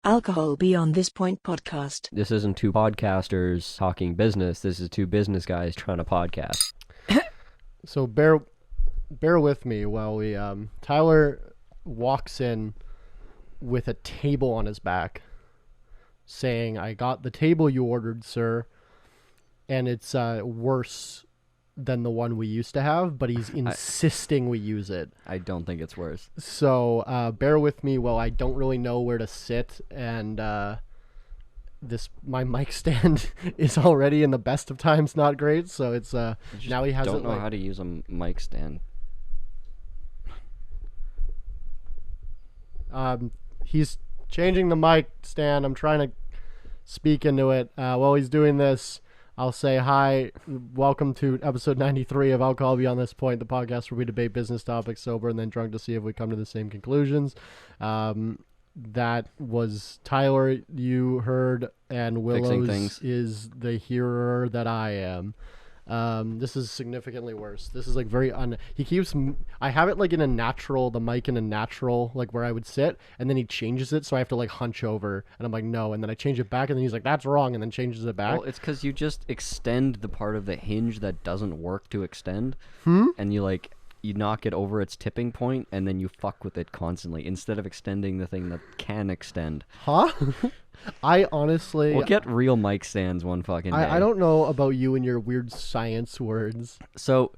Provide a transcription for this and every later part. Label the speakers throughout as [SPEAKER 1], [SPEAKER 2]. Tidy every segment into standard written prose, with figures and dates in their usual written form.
[SPEAKER 1] Alcohol Beyond This Point podcast.
[SPEAKER 2] This isn't two podcasters talking business. This is two business guys trying to podcast.
[SPEAKER 3] So bear with me while we Tyler walks in with a table on his back saying, "I got the table you ordered, sir, and it's worse than the one we used to have," but he's insisting we use it.
[SPEAKER 2] I don't think it's worse.
[SPEAKER 3] So bear with me while I don't really know where to sit, and my mic stand is already in the best of times not great, so it's now he has
[SPEAKER 2] don't
[SPEAKER 3] it
[SPEAKER 2] know how to use a mic stand.
[SPEAKER 3] He's changing the mic stand. I'm trying to speak into it. While he's doing this, I'll say hi. Welcome to episode 93 of Alcohol Beyond This Point, the podcast where we debate business topics sober and then drunk to see if we come to the same conclusions. That was Tyler you heard, and Willows is the hearer that I am. This is significantly worse. This is like very I have it like in a natural, the mic in a natural, like where I would sit, and then he changes it, so I have to like hunch over, and I'm like, no, and then I change it back, and then he's like, that's wrong, and then changes it back.
[SPEAKER 2] Well, it's because you just extend the part of the hinge that doesn't work to extend, and you knock it over its tipping point, and then you fuck with it constantly, instead of extending the thing that can extend.
[SPEAKER 3] Huh? I honestly...
[SPEAKER 2] We'll get real mic stands one fucking day.
[SPEAKER 3] I don't know about you and your weird science words.
[SPEAKER 2] So,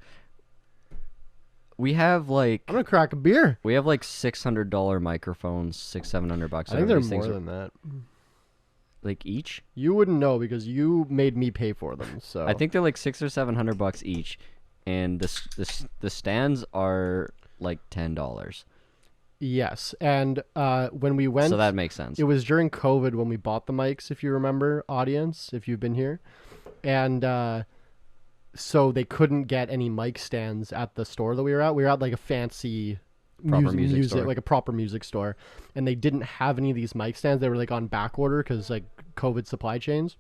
[SPEAKER 2] we have like...
[SPEAKER 3] I'm gonna crack a beer.
[SPEAKER 2] We have like $600 microphones, $700 bucks.
[SPEAKER 3] I think they're more than that.
[SPEAKER 2] Like each?
[SPEAKER 3] You wouldn't know because you made me pay for them, so...
[SPEAKER 2] I think they're like $600 or $700 each, and the stands are like $10.
[SPEAKER 3] Yes, and when we went...
[SPEAKER 2] So that makes sense.
[SPEAKER 3] It was during COVID when we bought the mics, if you remember, audience, if you've been here. And so they couldn't get any mic stands at the store that we were at. We were at like a fancy music store. Like a proper music store. And they didn't have any of these mic stands. They were like on back order because like COVID supply chains.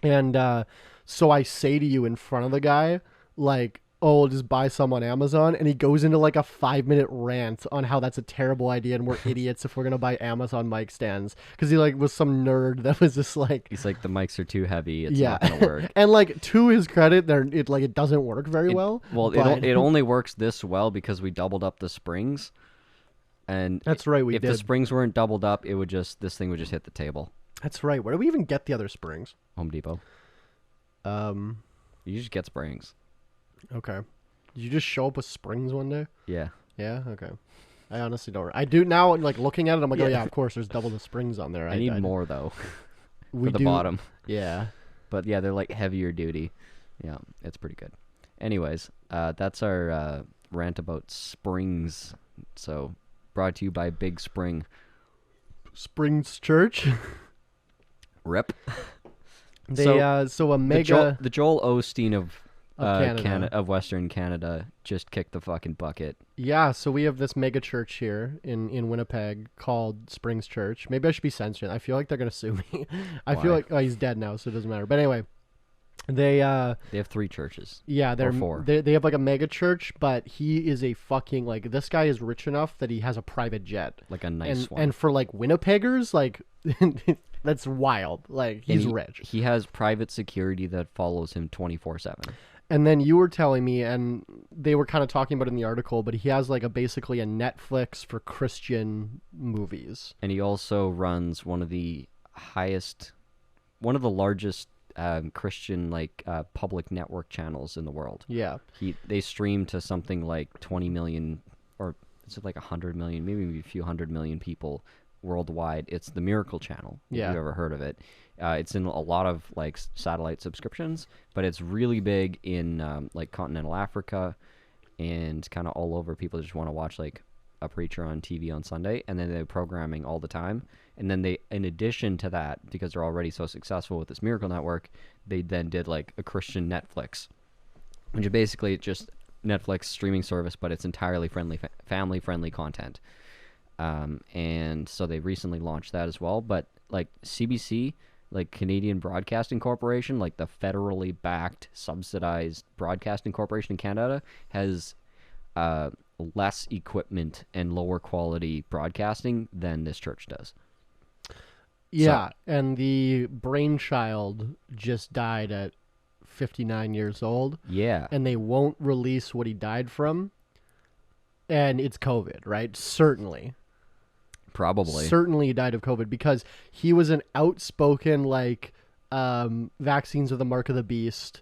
[SPEAKER 3] And so I say to you in front of the guy, like... oh, we'll just buy some on Amazon, and he goes into like a 5-minute rant on how that's a terrible idea and we're idiots if we're gonna buy Amazon mic stands, because he like was some nerd that was just like,
[SPEAKER 2] he's like, the mics are too heavy, it's not gonna work.
[SPEAKER 3] And like, to his credit, it doesn't work very well.
[SPEAKER 2] Well, it only works this well because we doubled up the springs, and
[SPEAKER 3] that's right,
[SPEAKER 2] if the springs weren't doubled up, this thing would just hit the table.
[SPEAKER 3] That's right. Where do we even get the other springs?
[SPEAKER 2] Home Depot. You just get springs.
[SPEAKER 3] Okay. Did you just show up with springs one day?
[SPEAKER 2] Yeah.
[SPEAKER 3] Yeah? Okay. I honestly don't. I do now, like, looking at it, I'm like, oh, yeah, of course, there's double the springs on there.
[SPEAKER 2] I need more, though, for the bottom.
[SPEAKER 3] Yeah.
[SPEAKER 2] But, yeah, they're, like, heavier duty. Yeah, it's pretty good. Anyways, that's our rant about springs. So, brought to you by Big Spring.
[SPEAKER 3] Springs Church?
[SPEAKER 2] Rip.
[SPEAKER 3] The
[SPEAKER 2] Joel Osteen of Western Canada just kicked the fucking bucket.
[SPEAKER 3] Yeah, so we have this mega church here in Winnipeg called Springs Church. Maybe I should be censoring. I feel like they're gonna sue me. I feel like he's dead now, so it doesn't matter. But anyway, they have 3 churches. Yeah, they're 4. They have like a mega church, but he is a fucking like, this guy is rich enough that he has a private jet,
[SPEAKER 2] like a nice one.
[SPEAKER 3] And for like Winnipeggers, like. That's wild. Like, he's rich.
[SPEAKER 2] He has private security that follows him 24/7.
[SPEAKER 3] And then you were telling me, and they were kind of talking about it in the article, but he has like basically a Netflix for Christian movies.
[SPEAKER 2] And he also runs one of the largest Christian public network channels in the world.
[SPEAKER 3] Yeah.
[SPEAKER 2] They stream to something like 20 million, or is it like 100 million, maybe a few 100 million people worldwide. It's the Miracle Channel, if you've ever heard of it. It's in a lot of like satellite subscriptions, but it's really big in like continental Africa and kind of all over. People just want to watch like a preacher on TV on Sunday, and then they're programming all the time. And then they, in addition to that, because they're already so successful with this Miracle Network, they then did like a Christian Netflix, which is basically just Netflix streaming service, but it's entirely family-friendly content. And so they recently launched that as well. But like CBC, like Canadian Broadcasting Corporation, like the federally backed, subsidized broadcasting corporation in Canada, has less equipment and lower quality broadcasting than this church does.
[SPEAKER 3] Yeah, and the brainchild just died at 59 years old.
[SPEAKER 2] Yeah.
[SPEAKER 3] And they won't release what he died from. And it's COVID, right? Certainly.
[SPEAKER 2] Probably.
[SPEAKER 3] Certainly he died of COVID because he was an outspoken, like, vaccines are the mark of the beast.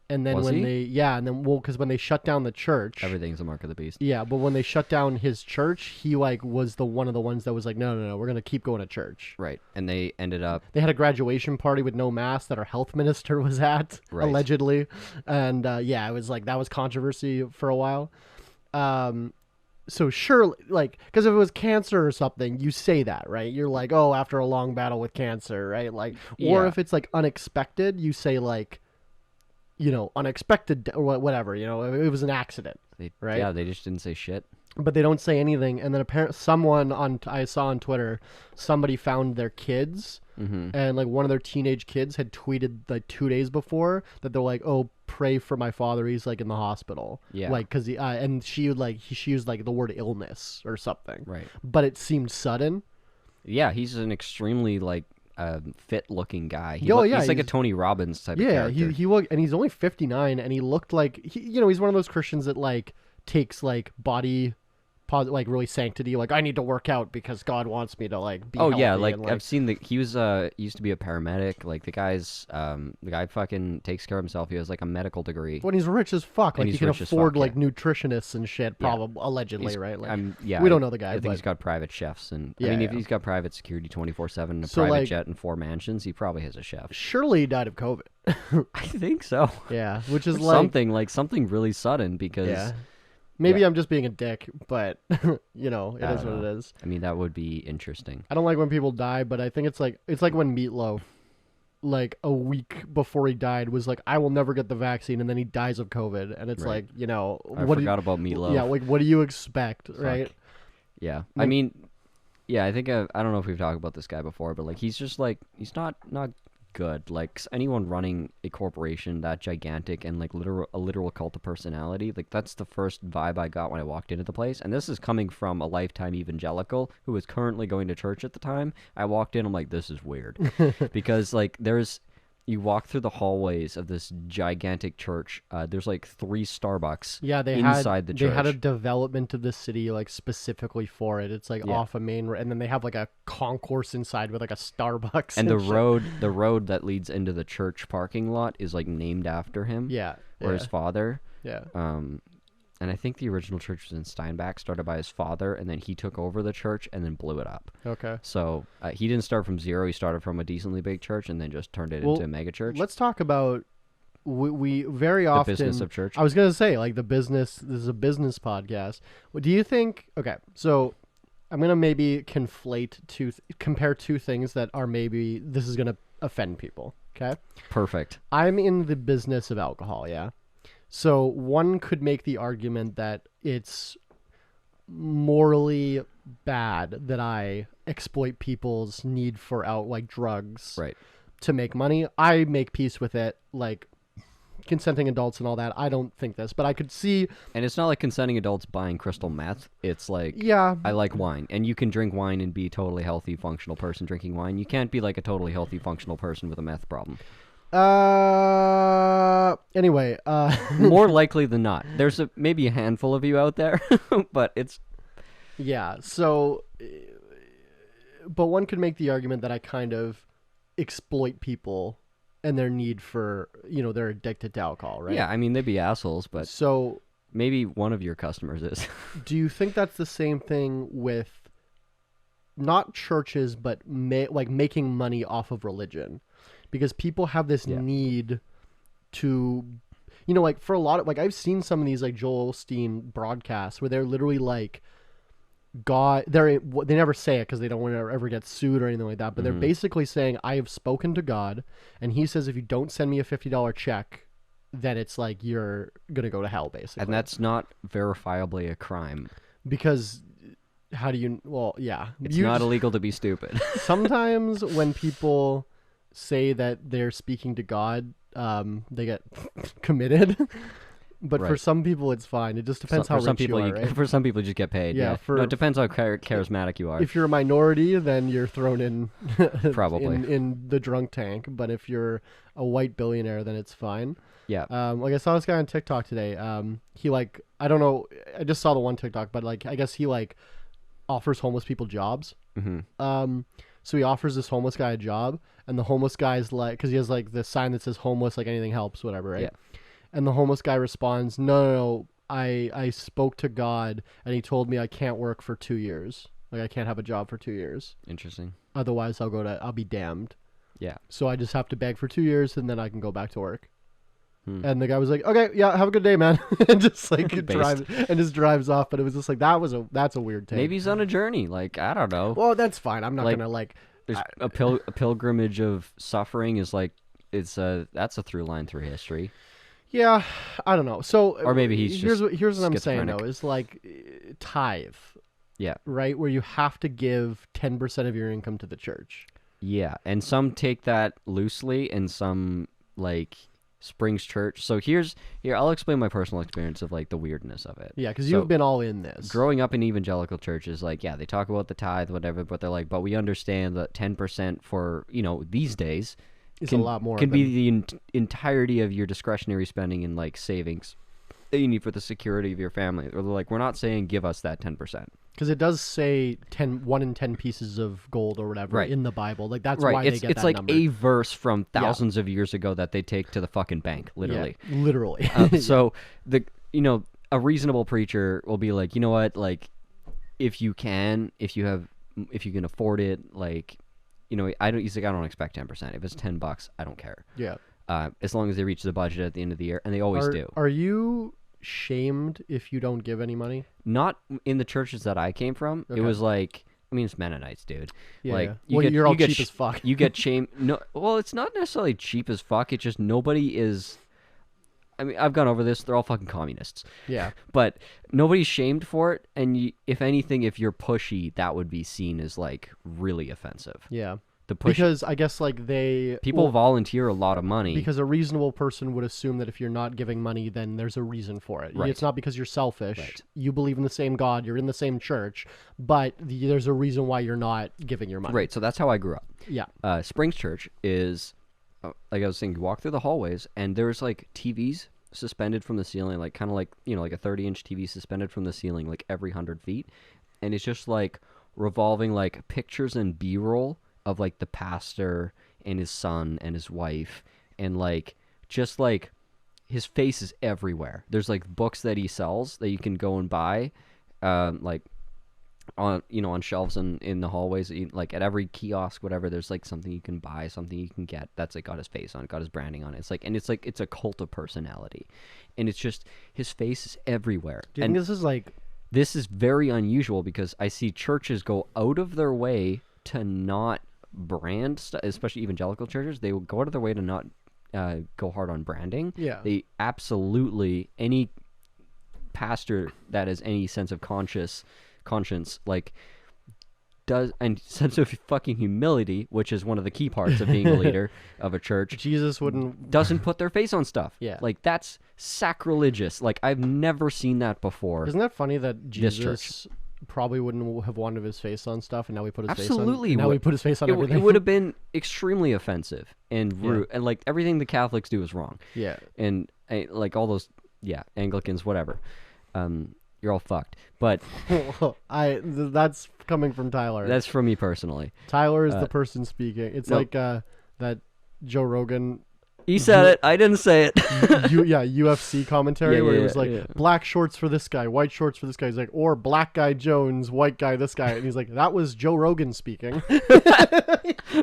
[SPEAKER 3] And then because when they shut down the church,
[SPEAKER 2] everything's a mark of the beast.
[SPEAKER 3] Yeah, but when they shut down his church, he like was one of the ones that was like, no, we're gonna keep going to church.
[SPEAKER 2] Right, and they ended up.
[SPEAKER 3] They had a graduation party with no mask that our health minister was at, allegedly, and it was like that was controversy for a while. So sure, like, because if it was cancer or something, you say that, right? You're like, oh, after a long battle with cancer, right? Like, or if it's like unexpected, you say like, unexpected or whatever, it was an accident, right?
[SPEAKER 2] Yeah, they just didn't say shit.
[SPEAKER 3] But they don't say anything. And then apparently I saw on Twitter, somebody found their kids and like one of their teenage kids had tweeted like 2 days before that they're like, oh, pray for my father. He's like in the hospital. Yeah. Like, cause she used like the word illness or something. Right. But it seemed sudden.
[SPEAKER 2] Yeah. He's an extremely like, fit-looking guy. He's like a Tony Robbins type of character.
[SPEAKER 3] Yeah, he looked, and he's only 59, and he looked like he's one of those Christians that like takes like body, like really sanctity. Like I need to work out because God wants me to like be. Oh healthy
[SPEAKER 2] yeah, like I've seen he was used to be a paramedic. Like the guy fucking takes care of himself. He has like a medical degree.
[SPEAKER 3] When he's rich as fuck, like he can afford like nutritionists and shit. Probably allegedly, right? Like, we don't know the guy.
[SPEAKER 2] I think he's got private chefs, and if he's got private security 24/7, a private jet, and 4 mansions, he probably has a chef.
[SPEAKER 3] Surely he died of COVID.
[SPEAKER 2] I think so.
[SPEAKER 3] Yeah, which is
[SPEAKER 2] something really sudden because. Yeah.
[SPEAKER 3] Maybe I'm just being a dick, but it is what it is.
[SPEAKER 2] I mean, that would be interesting.
[SPEAKER 3] I don't like when people die, but I think it's like when Meatloaf, like a week before he died, was like, "I will never get the vaccine," and then he dies of COVID, and it's like,
[SPEAKER 2] I forgot about Meatloaf.
[SPEAKER 3] Yeah, like what do you expect, right?
[SPEAKER 2] Yeah, I mean, I think I don't know if we've talked about this guy before, but like he's just like he's not good. Like anyone running a corporation that gigantic and like a literal cult of personality, like that's the first vibe I got when I walked into the place. And this is coming from a lifetime evangelical who was currently going to church at the time. I walked in, I'm like, this is weird. Because like you walk through the hallways of this gigantic church. There's like 3 Starbucks inside the church.
[SPEAKER 3] They had a development of the city like specifically for it. It's like off a main road, and then they have like a concourse inside with like a Starbucks.
[SPEAKER 2] And the road that leads into the church parking lot is like named after him. Yeah. Or his father. Yeah. And I think the original church was in Steinbach, started by his father, and then he took over the church and then blew it up. Okay. So he didn't start from zero. He started from a decently big church and then just turned it into a mega church.
[SPEAKER 3] Let's talk about, we very often...
[SPEAKER 2] The business of church.
[SPEAKER 3] I was going to say, like, this is a business podcast. Do you think... Okay, so I'm going to maybe compare 2 things that are maybe... This is going to offend people, okay?
[SPEAKER 2] Perfect.
[SPEAKER 3] I'm in the business of alcohol, yeah? So one could make the argument that it's morally bad that I exploit people's need for drugs to make money. I make peace with it, like consenting adults and all that. I don't think this, but I could see.
[SPEAKER 2] And it's not like consenting adults buying crystal meth. It's like, I like wine, and you can drink wine and be a totally healthy, functional person drinking wine. You can't be like a totally healthy, functional person with a meth problem.
[SPEAKER 3] Anyway,
[SPEAKER 2] more likely than not, there's maybe a handful of you out there, but it's,
[SPEAKER 3] so, but one could make the argument that I kind of exploit people and their need for, they're addicted to alcohol, right?
[SPEAKER 2] Yeah. I mean, they'd be assholes, but
[SPEAKER 3] so
[SPEAKER 2] maybe one of your customers is.
[SPEAKER 3] Do you think that's the same thing with not churches, but making money off of religion? Because people have this need to, like for a lot of, like I've seen some of these like Joel Osteen broadcasts where they're literally like, God, they never say it because they don't want to ever get sued or anything like that, but they're basically saying, I have spoken to God, and he says if you don't send me a $50 check, then it's like you're going to go to hell, basically.
[SPEAKER 2] And that's not verifiably a crime.
[SPEAKER 3] Because how do you,
[SPEAKER 2] It's not illegal to be stupid.
[SPEAKER 3] Sometimes when people say that they're speaking to God, they get committed. But for some people, it's fine. It just depends how rich you are, right?
[SPEAKER 2] For some people, you just get paid. Yeah. No, it depends how charismatic you are.
[SPEAKER 3] If you're a minority, then you're thrown in
[SPEAKER 2] probably
[SPEAKER 3] in the drunk tank. But if you're a white billionaire, then it's fine.
[SPEAKER 2] Yeah.
[SPEAKER 3] Like I saw this guy on TikTok today. He like, I don't know. I just saw the one TikTok, but like, I guess he like offers homeless people jobs.
[SPEAKER 2] Mm-hmm.
[SPEAKER 3] So he offers this homeless guy a job, and the homeless guy's like, because he has like this sign that says homeless, like anything helps, whatever, right?
[SPEAKER 2] Yeah.
[SPEAKER 3] And the homeless guy responds, no, I spoke to God, and he told me I can't work for 2 years. Like I can't have a job for 2 years.
[SPEAKER 2] Interesting.
[SPEAKER 3] Otherwise, I'll be damned.
[SPEAKER 2] Yeah.
[SPEAKER 3] So I just have to beg for 2 years, and then I can go back to work. And the guy was like, okay, yeah, have a good day, man. And just like drives off. But it was just like, that's a weird take.
[SPEAKER 2] Maybe he's on a journey. Like, I don't know.
[SPEAKER 3] Well, that's fine. I'm not going to like.
[SPEAKER 2] There's a pilgrimage of suffering is like, that's a through line through history.
[SPEAKER 3] Yeah, I don't know. So,
[SPEAKER 2] or maybe he's
[SPEAKER 3] here's what I'm saying though, is like tithe.
[SPEAKER 2] Yeah.
[SPEAKER 3] Right, where you have to give 10% of your income to the church.
[SPEAKER 2] Yeah, and some take that loosely, and some like Springs Church. So here I'll explain my personal experience of like the weirdness of it.
[SPEAKER 3] Yeah, because you've been all in this.
[SPEAKER 2] Growing up in evangelical churches, like, yeah, they talk about the tithe, whatever, but they're like, but we understand that 10% for, these days
[SPEAKER 3] is a lot more.
[SPEAKER 2] Can be the entirety of your discretionary spending and like savings that you need for the security of your family. Or they're like, we're not saying give us that 10%.
[SPEAKER 3] Because it does say 1 in 10 pieces of gold or whatever in the Bible. Like that's why they get that
[SPEAKER 2] It's like
[SPEAKER 3] number.
[SPEAKER 2] a verse from thousands of years ago that they take to the fucking bank, literally.
[SPEAKER 3] Yeah, literally.
[SPEAKER 2] So a reasonable preacher will be like, you know what, like if you can afford it, like, he's like, I don't expect 10%. If it's $10, I don't care.
[SPEAKER 3] Yeah.
[SPEAKER 2] As long as they reach the budget at the end of the year, and they always do.
[SPEAKER 3] Are you shamed if you don't give any money?
[SPEAKER 2] Not in the churches that I came from. Okay. It was like, I mean, it's Mennonites, dude.
[SPEAKER 3] Yeah.
[SPEAKER 2] Like,
[SPEAKER 3] you're all cheap as fuck.
[SPEAKER 2] You get shamed. No, well, it's not necessarily cheap as fuck. It's just nobody is. I mean, I've gone over this. They're all fucking communists.
[SPEAKER 3] Yeah.
[SPEAKER 2] But nobody's shamed for it. And if anything, if you're pushy, that would be seen as like really offensive.
[SPEAKER 3] Yeah. Because I guess like
[SPEAKER 2] people volunteer a lot of money.
[SPEAKER 3] Because a reasonable person would assume that if you're not giving money, then there's a reason for it.
[SPEAKER 2] Right.
[SPEAKER 3] It's not because you're selfish. Right. You believe in the same God. You're in the same church. But there's a reason why you're not giving your money.
[SPEAKER 2] Right. So that's how I grew up.
[SPEAKER 3] Yeah.
[SPEAKER 2] Springs Church is, like I was saying, you walk through the hallways and there's like TVs suspended from the ceiling, like kind of like, like a 30-inch TV suspended from the ceiling, like every 100 feet. And it's just like revolving like pictures and B-roll of like the pastor and his son and his wife, and like just like his face is everywhere. There's like books that he sells that you can go and buy, like on shelves in the hallways. Like at every kiosk, whatever. There's like something you can buy, something you can get that's like got his face on it, got his branding on it. It's a cult of personality, and it's just his face is everywhere.
[SPEAKER 3] Do you think this is like?
[SPEAKER 2] This is very unusual because I see churches go out of their way to not brand stuff, especially evangelical churches. They will go out of their way to not go hard on branding.
[SPEAKER 3] Yeah.
[SPEAKER 2] They absolutely, any pastor that has any sense of conscience, like, does, and sense of fucking humility, which is one of the key parts of being a leader of a church.
[SPEAKER 3] Jesus
[SPEAKER 2] doesn't put their face on stuff.
[SPEAKER 3] Yeah.
[SPEAKER 2] Like, that's sacrilegious. Like, I've never seen that before.
[SPEAKER 3] Isn't that funny that Jesus probably wouldn't have wanted his face on stuff, and now we put his face on.
[SPEAKER 2] Absolutely.
[SPEAKER 3] Now we put his face on everything.
[SPEAKER 2] It would have been extremely offensive and rude, and like everything the Catholics do is wrong.
[SPEAKER 3] Yeah.
[SPEAKER 2] And like all those, Anglicans, whatever. You're all fucked. But
[SPEAKER 3] that's coming from Tyler.
[SPEAKER 2] That's from me personally.
[SPEAKER 3] Tyler is the person speaking. It's like that Joe Rogan.
[SPEAKER 2] He said it. I didn't say it.
[SPEAKER 3] UFC commentary where it was like black shorts for this guy, white shorts for this guy. He's like, or black guy Jones, white guy this guy, and he's like, that was Joe Rogan speaking.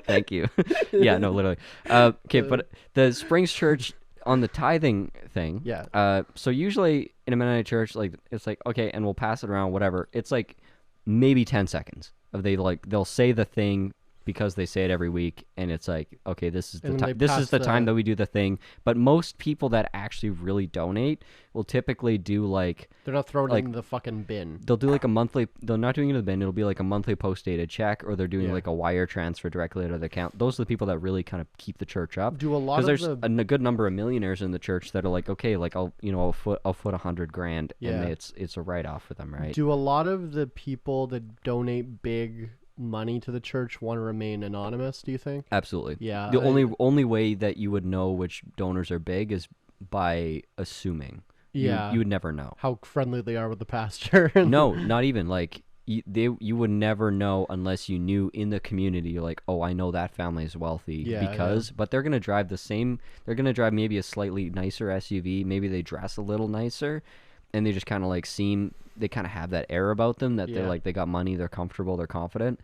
[SPEAKER 2] Thank you. Yeah, no, literally. Okay, but the Springs Church on the tithing thing.
[SPEAKER 3] Yeah.
[SPEAKER 2] So usually in a Mennonite church, like it's like okay, and we'll pass it around, whatever. It's like maybe 10 seconds of they'll say the thing because they say it every week, and it's like, okay, this is the
[SPEAKER 3] And then
[SPEAKER 2] time.
[SPEAKER 3] they
[SPEAKER 2] This is
[SPEAKER 3] pass
[SPEAKER 2] the
[SPEAKER 3] the-
[SPEAKER 2] time that we do the thing. But most people that actually really donate will typically do like
[SPEAKER 3] They're not throwing
[SPEAKER 2] like-
[SPEAKER 3] it in the fucking bin.
[SPEAKER 2] they'll do like a monthly. They're not doing it in the bin. It'll be like a monthly post-dated check, or they're doing
[SPEAKER 3] Yeah.
[SPEAKER 2] like a wire transfer directly to their account. Those are the people that really kind of keep the church up.
[SPEAKER 3] Do a lot
[SPEAKER 2] Because
[SPEAKER 3] of
[SPEAKER 2] there's
[SPEAKER 3] the
[SPEAKER 2] a good number of millionaires in the church that are like, okay, like I'll foot $100,000,
[SPEAKER 3] Yeah.
[SPEAKER 2] and it's a write off for them, right?
[SPEAKER 3] do a lot of the people that donate big money to the church want to remain anonymous? Do you think?
[SPEAKER 2] Absolutely.
[SPEAKER 3] Yeah.
[SPEAKER 2] The only way that you would know which donors are big is by assuming.
[SPEAKER 3] Yeah.
[SPEAKER 2] You would never know.
[SPEAKER 3] How friendly they are with the pastor.
[SPEAKER 2] No, not even like you would never know unless you knew in the community. You're like, oh, I know that family is wealthy but they're gonna drive the same. They're gonna drive maybe a slightly nicer SUV. Maybe they dress a little nicer, and they just kind of like seem. They kind of have that air about them that they're like they got money, they're comfortable, they're confident.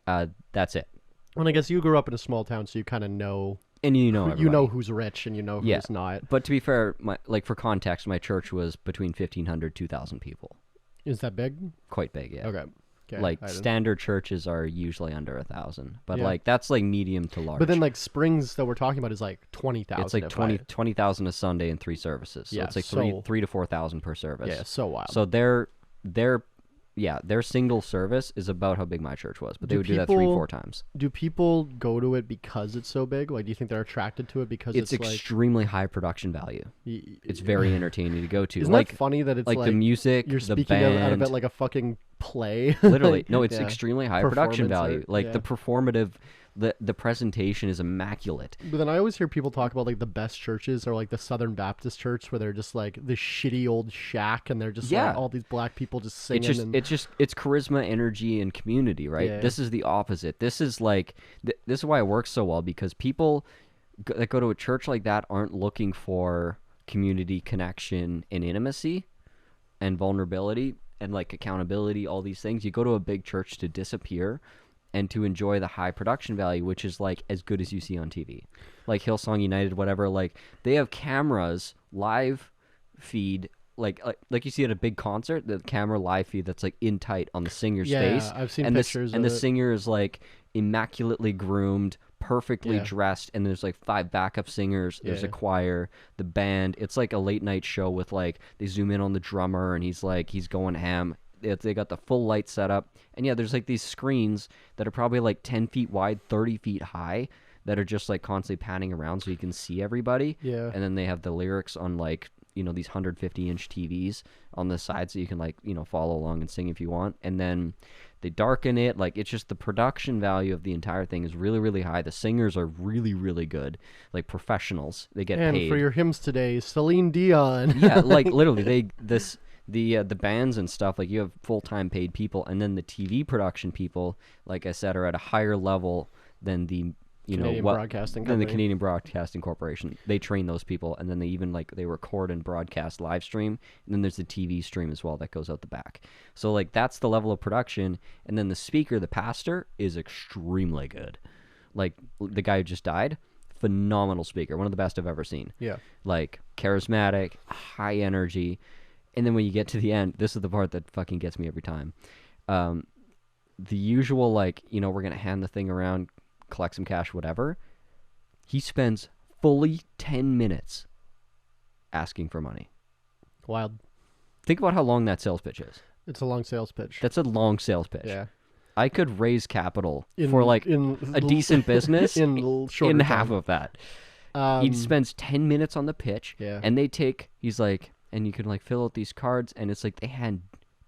[SPEAKER 2] That's it.
[SPEAKER 3] And I guess you grew up in a small town, so you kind of know.
[SPEAKER 2] And you know everybody.
[SPEAKER 3] who's rich and you know
[SPEAKER 2] Yeah.
[SPEAKER 3] who's not.
[SPEAKER 2] But to be fair, for context, my church was between 1,500, 2,000 people.
[SPEAKER 3] Is that big?
[SPEAKER 2] Quite big, yeah.
[SPEAKER 3] Okay.
[SPEAKER 2] Like
[SPEAKER 3] I didn't-
[SPEAKER 2] standard churches are usually under 1,000, but
[SPEAKER 3] Yeah.
[SPEAKER 2] like that's like medium to large.
[SPEAKER 3] But then like Springs that we're talking about is like 20,000.
[SPEAKER 2] it's like
[SPEAKER 3] if
[SPEAKER 2] 20,000 a Sunday and 3 services. So
[SPEAKER 3] Yeah,
[SPEAKER 2] it's like
[SPEAKER 3] so-
[SPEAKER 2] 3 to 4,000 per
[SPEAKER 3] I,
[SPEAKER 2] service.
[SPEAKER 3] yeah, so wild.
[SPEAKER 2] So their single service is about how big my church was, but they
[SPEAKER 3] Do
[SPEAKER 2] would do that
[SPEAKER 3] people-
[SPEAKER 2] 3-4 times.
[SPEAKER 3] Do people go to it because it's so big? Like, do you think they're attracted to it because
[SPEAKER 2] It's
[SPEAKER 3] like
[SPEAKER 2] extremely high production value.
[SPEAKER 3] y-
[SPEAKER 2] It's very entertaining to go to.
[SPEAKER 3] Isn't
[SPEAKER 2] like
[SPEAKER 3] that funny that it's
[SPEAKER 2] like
[SPEAKER 3] like,
[SPEAKER 2] the music,
[SPEAKER 3] you're
[SPEAKER 2] the
[SPEAKER 3] speaking
[SPEAKER 2] band.
[SPEAKER 3] out of it like a fucking play?
[SPEAKER 2] Literally,
[SPEAKER 3] Like,
[SPEAKER 2] no, it's
[SPEAKER 3] yeah.
[SPEAKER 2] extremely high production
[SPEAKER 3] Performance
[SPEAKER 2] value.
[SPEAKER 3] art,
[SPEAKER 2] Like
[SPEAKER 3] yeah.
[SPEAKER 2] the performative, the presentation is immaculate.
[SPEAKER 3] But then I always hear people talk about like the best churches are like the Southern Baptist Church, where they're just like the shitty old shack, and they're just
[SPEAKER 2] Yeah.
[SPEAKER 3] like all these black people just singing.
[SPEAKER 2] It's charisma, energy, and community, right?
[SPEAKER 3] Yeah.
[SPEAKER 2] This is the opposite. This is like this is why it works so well, because people that go to a church like that aren't looking for community connection and intimacy and vulnerability and like accountability, all these things. You go to a big church to disappear and to enjoy the high production value, which is like as good as you see on TV, like Hillsong United, whatever. Like they have cameras, live feed, like you see at a big concert, the camera live feed that's like in tight on the singer's face.
[SPEAKER 3] I've seen
[SPEAKER 2] and
[SPEAKER 3] pictures
[SPEAKER 2] and
[SPEAKER 3] of
[SPEAKER 2] the
[SPEAKER 3] it.
[SPEAKER 2] singer is like immaculately groomed, perfectly
[SPEAKER 3] Yeah.
[SPEAKER 2] dressed, and there's like 5 backup singers. There's a
[SPEAKER 3] Yeah.
[SPEAKER 2] choir, the band. It's like a late night show with like they zoom in on the drummer and he's going ham. They got the full light setup, and yeah, there's like these screens that are probably like 10 feet wide, 30 feet high, that are just like constantly panning around so you can see everybody.
[SPEAKER 3] Yeah.
[SPEAKER 2] And then they have the lyrics on like these 150-inch TVs on the side, so you can like follow along and sing if you want. And then they darken it. Like it's just the production value of the entire thing is really, really high. The singers are really, really good, like professionals. They get
[SPEAKER 3] and
[SPEAKER 2] paid.
[SPEAKER 3] for your hymns today, Celine Dion.
[SPEAKER 2] Yeah, like literally, the bands and stuff, like you have full-time paid people, and then the TV production people, like I said, are at a higher level than the
[SPEAKER 3] Broadcasting
[SPEAKER 2] than the
[SPEAKER 3] Company.
[SPEAKER 2] Canadian Broadcasting Corporation. They train those people, and then they even they record and broadcast live stream, and then there's the TV stream as well that goes out the back. So like that's the level of production, and then the speaker, the pastor, is extremely good. Like the guy who just died, phenomenal speaker, one of the best I've ever seen.
[SPEAKER 3] Yeah.
[SPEAKER 2] Like charismatic, high energy. And then when you get to the end, this is the part that fucking gets me every time. The usual, we're going to hand the thing around, collect some cash, whatever. He spends fully 10 minutes asking for money.
[SPEAKER 3] Wild.
[SPEAKER 2] Think about how long that sales pitch is.
[SPEAKER 3] It's a long sales pitch.
[SPEAKER 2] That's a long sales pitch.
[SPEAKER 3] Yeah.
[SPEAKER 2] I could raise capital for a decent business
[SPEAKER 3] in
[SPEAKER 2] in half of that.
[SPEAKER 3] of.
[SPEAKER 2] He spends 10 minutes on the pitch,
[SPEAKER 3] Yeah.
[SPEAKER 2] and he's like, and you can fill out these cards, and it's like they hand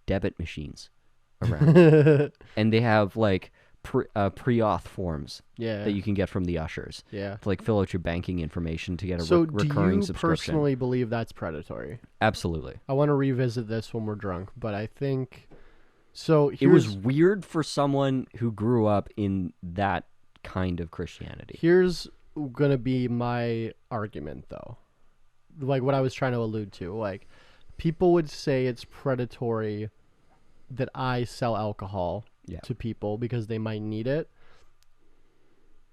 [SPEAKER 2] debit machines around, and they have pre-auth forms
[SPEAKER 3] Yeah.
[SPEAKER 2] that you can get from the ushers
[SPEAKER 3] Yeah.
[SPEAKER 2] to fill out your banking information to get a
[SPEAKER 3] So
[SPEAKER 2] recurring
[SPEAKER 3] do you
[SPEAKER 2] subscription.
[SPEAKER 3] personally believe that's predatory?
[SPEAKER 2] Absolutely.
[SPEAKER 3] I want to revisit this when we're drunk, but I think so.
[SPEAKER 2] It was weird for someone who grew up in that kind of Christianity.
[SPEAKER 3] Here's gonna be my argument, though. Like what I was trying to allude to. Like people would say it's predatory that I sell alcohol
[SPEAKER 2] Yeah.
[SPEAKER 3] to people because they might need it.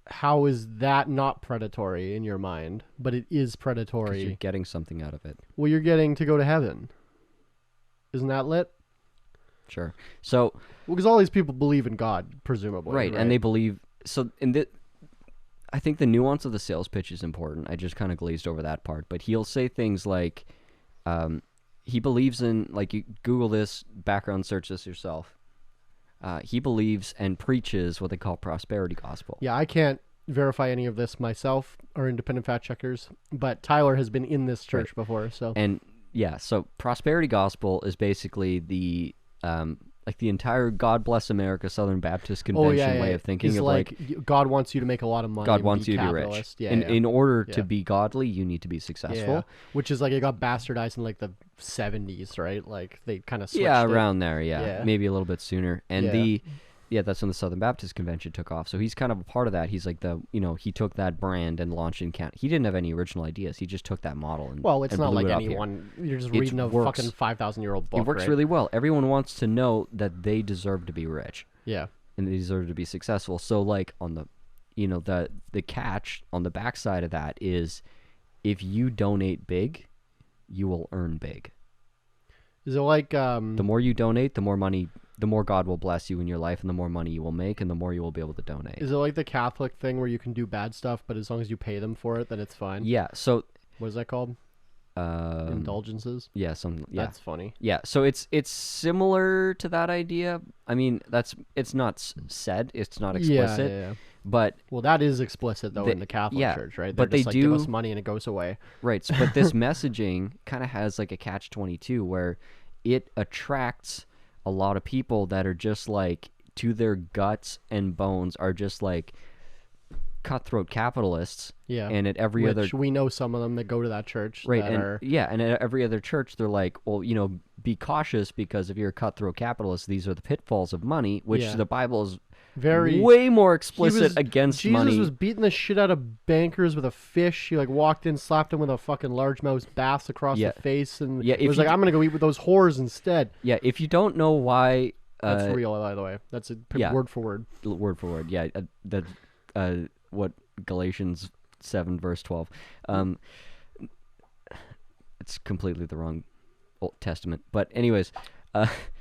[SPEAKER 3] How is that not predatory in your mind? But it is
[SPEAKER 2] 'Cause
[SPEAKER 3] predatory.
[SPEAKER 2] you're getting something out of it.
[SPEAKER 3] Well, you're getting to go to heaven. Isn't that lit?
[SPEAKER 2] Sure. So
[SPEAKER 3] Well, because all these people believe in God, presumably.
[SPEAKER 2] right, and they believe so in the, I think the nuance of the sales pitch is important. I just kind of glazed over that part, but he'll say things like, he believes in, like, you Google this, background search this yourself. He believes and preaches what they call prosperity gospel.
[SPEAKER 3] Yeah, I can't verify any of this myself or independent fact checkers, but Tyler has been in this church before, so.
[SPEAKER 2] And yeah, so prosperity gospel is basically the like the entire God Bless America Southern Baptist Convention way of thinking.
[SPEAKER 3] It's
[SPEAKER 2] of
[SPEAKER 3] like God wants you to make a lot of money.
[SPEAKER 2] God wants you to be rich.
[SPEAKER 3] Yeah,
[SPEAKER 2] in order to be godly, you need to be successful.
[SPEAKER 3] Yeah. Which is like it got bastardized in like the 70s, right? Like they kind of switched
[SPEAKER 2] around there, maybe a little bit sooner. And that's when the Southern Baptist Convention took off. So he's kind of a part of that. He's like he took that brand and launched in Canada. He didn't have any original ideas. He just took that model and
[SPEAKER 3] it's not like anyone. You're just reading a fucking 5,000-year-old book.
[SPEAKER 2] It works really well. Everyone wants to know that they deserve to be rich.
[SPEAKER 3] Yeah.
[SPEAKER 2] And they deserve to be successful. So like on the, the catch on the backside of that is, if you donate big, you will earn big.
[SPEAKER 3] Is it like
[SPEAKER 2] the more you donate, the more money, the more God will bless you in your life, and the more money you will make, and the more you will be able to donate.
[SPEAKER 3] Is it like the Catholic thing where you can do bad stuff, but as long as you pay them for it, then it's fine?
[SPEAKER 2] Yeah. So
[SPEAKER 3] what is that called? Indulgences?
[SPEAKER 2] Yeah.
[SPEAKER 3] That's funny.
[SPEAKER 2] Yeah. So it's similar to that idea. I mean, it's not said. It's not explicit.
[SPEAKER 3] Yeah.
[SPEAKER 2] But
[SPEAKER 3] that is explicit though in the Catholic Church, right?
[SPEAKER 2] But
[SPEAKER 3] they
[SPEAKER 2] do
[SPEAKER 3] give us money and it goes away.
[SPEAKER 2] Right. So, but this messaging kind of has like a catch-22 where it attracts a lot of people that are just like, to their guts and bones, are just like cutthroat capitalists.
[SPEAKER 3] Yeah.
[SPEAKER 2] And at every
[SPEAKER 3] Which
[SPEAKER 2] other,
[SPEAKER 3] we know some of them that go to that church.
[SPEAKER 2] Right. And at every other church, they're like, well, be cautious, because if you're a cutthroat capitalist, these are the pitfalls of money, which the Bible is way more explicit against money.
[SPEAKER 3] Jesus was beating the shit out of bankers with a fish. He like walked in, slapped him with a fucking largemouth bass across the face, and was like, I'm gonna go eat with those whores instead.
[SPEAKER 2] Yeah, if you don't know why,
[SPEAKER 3] that's real, by the way. That's word for word.
[SPEAKER 2] Word for word. Yeah, what Galatians 7 verse 12. It's completely the wrong Old Testament, but anyways,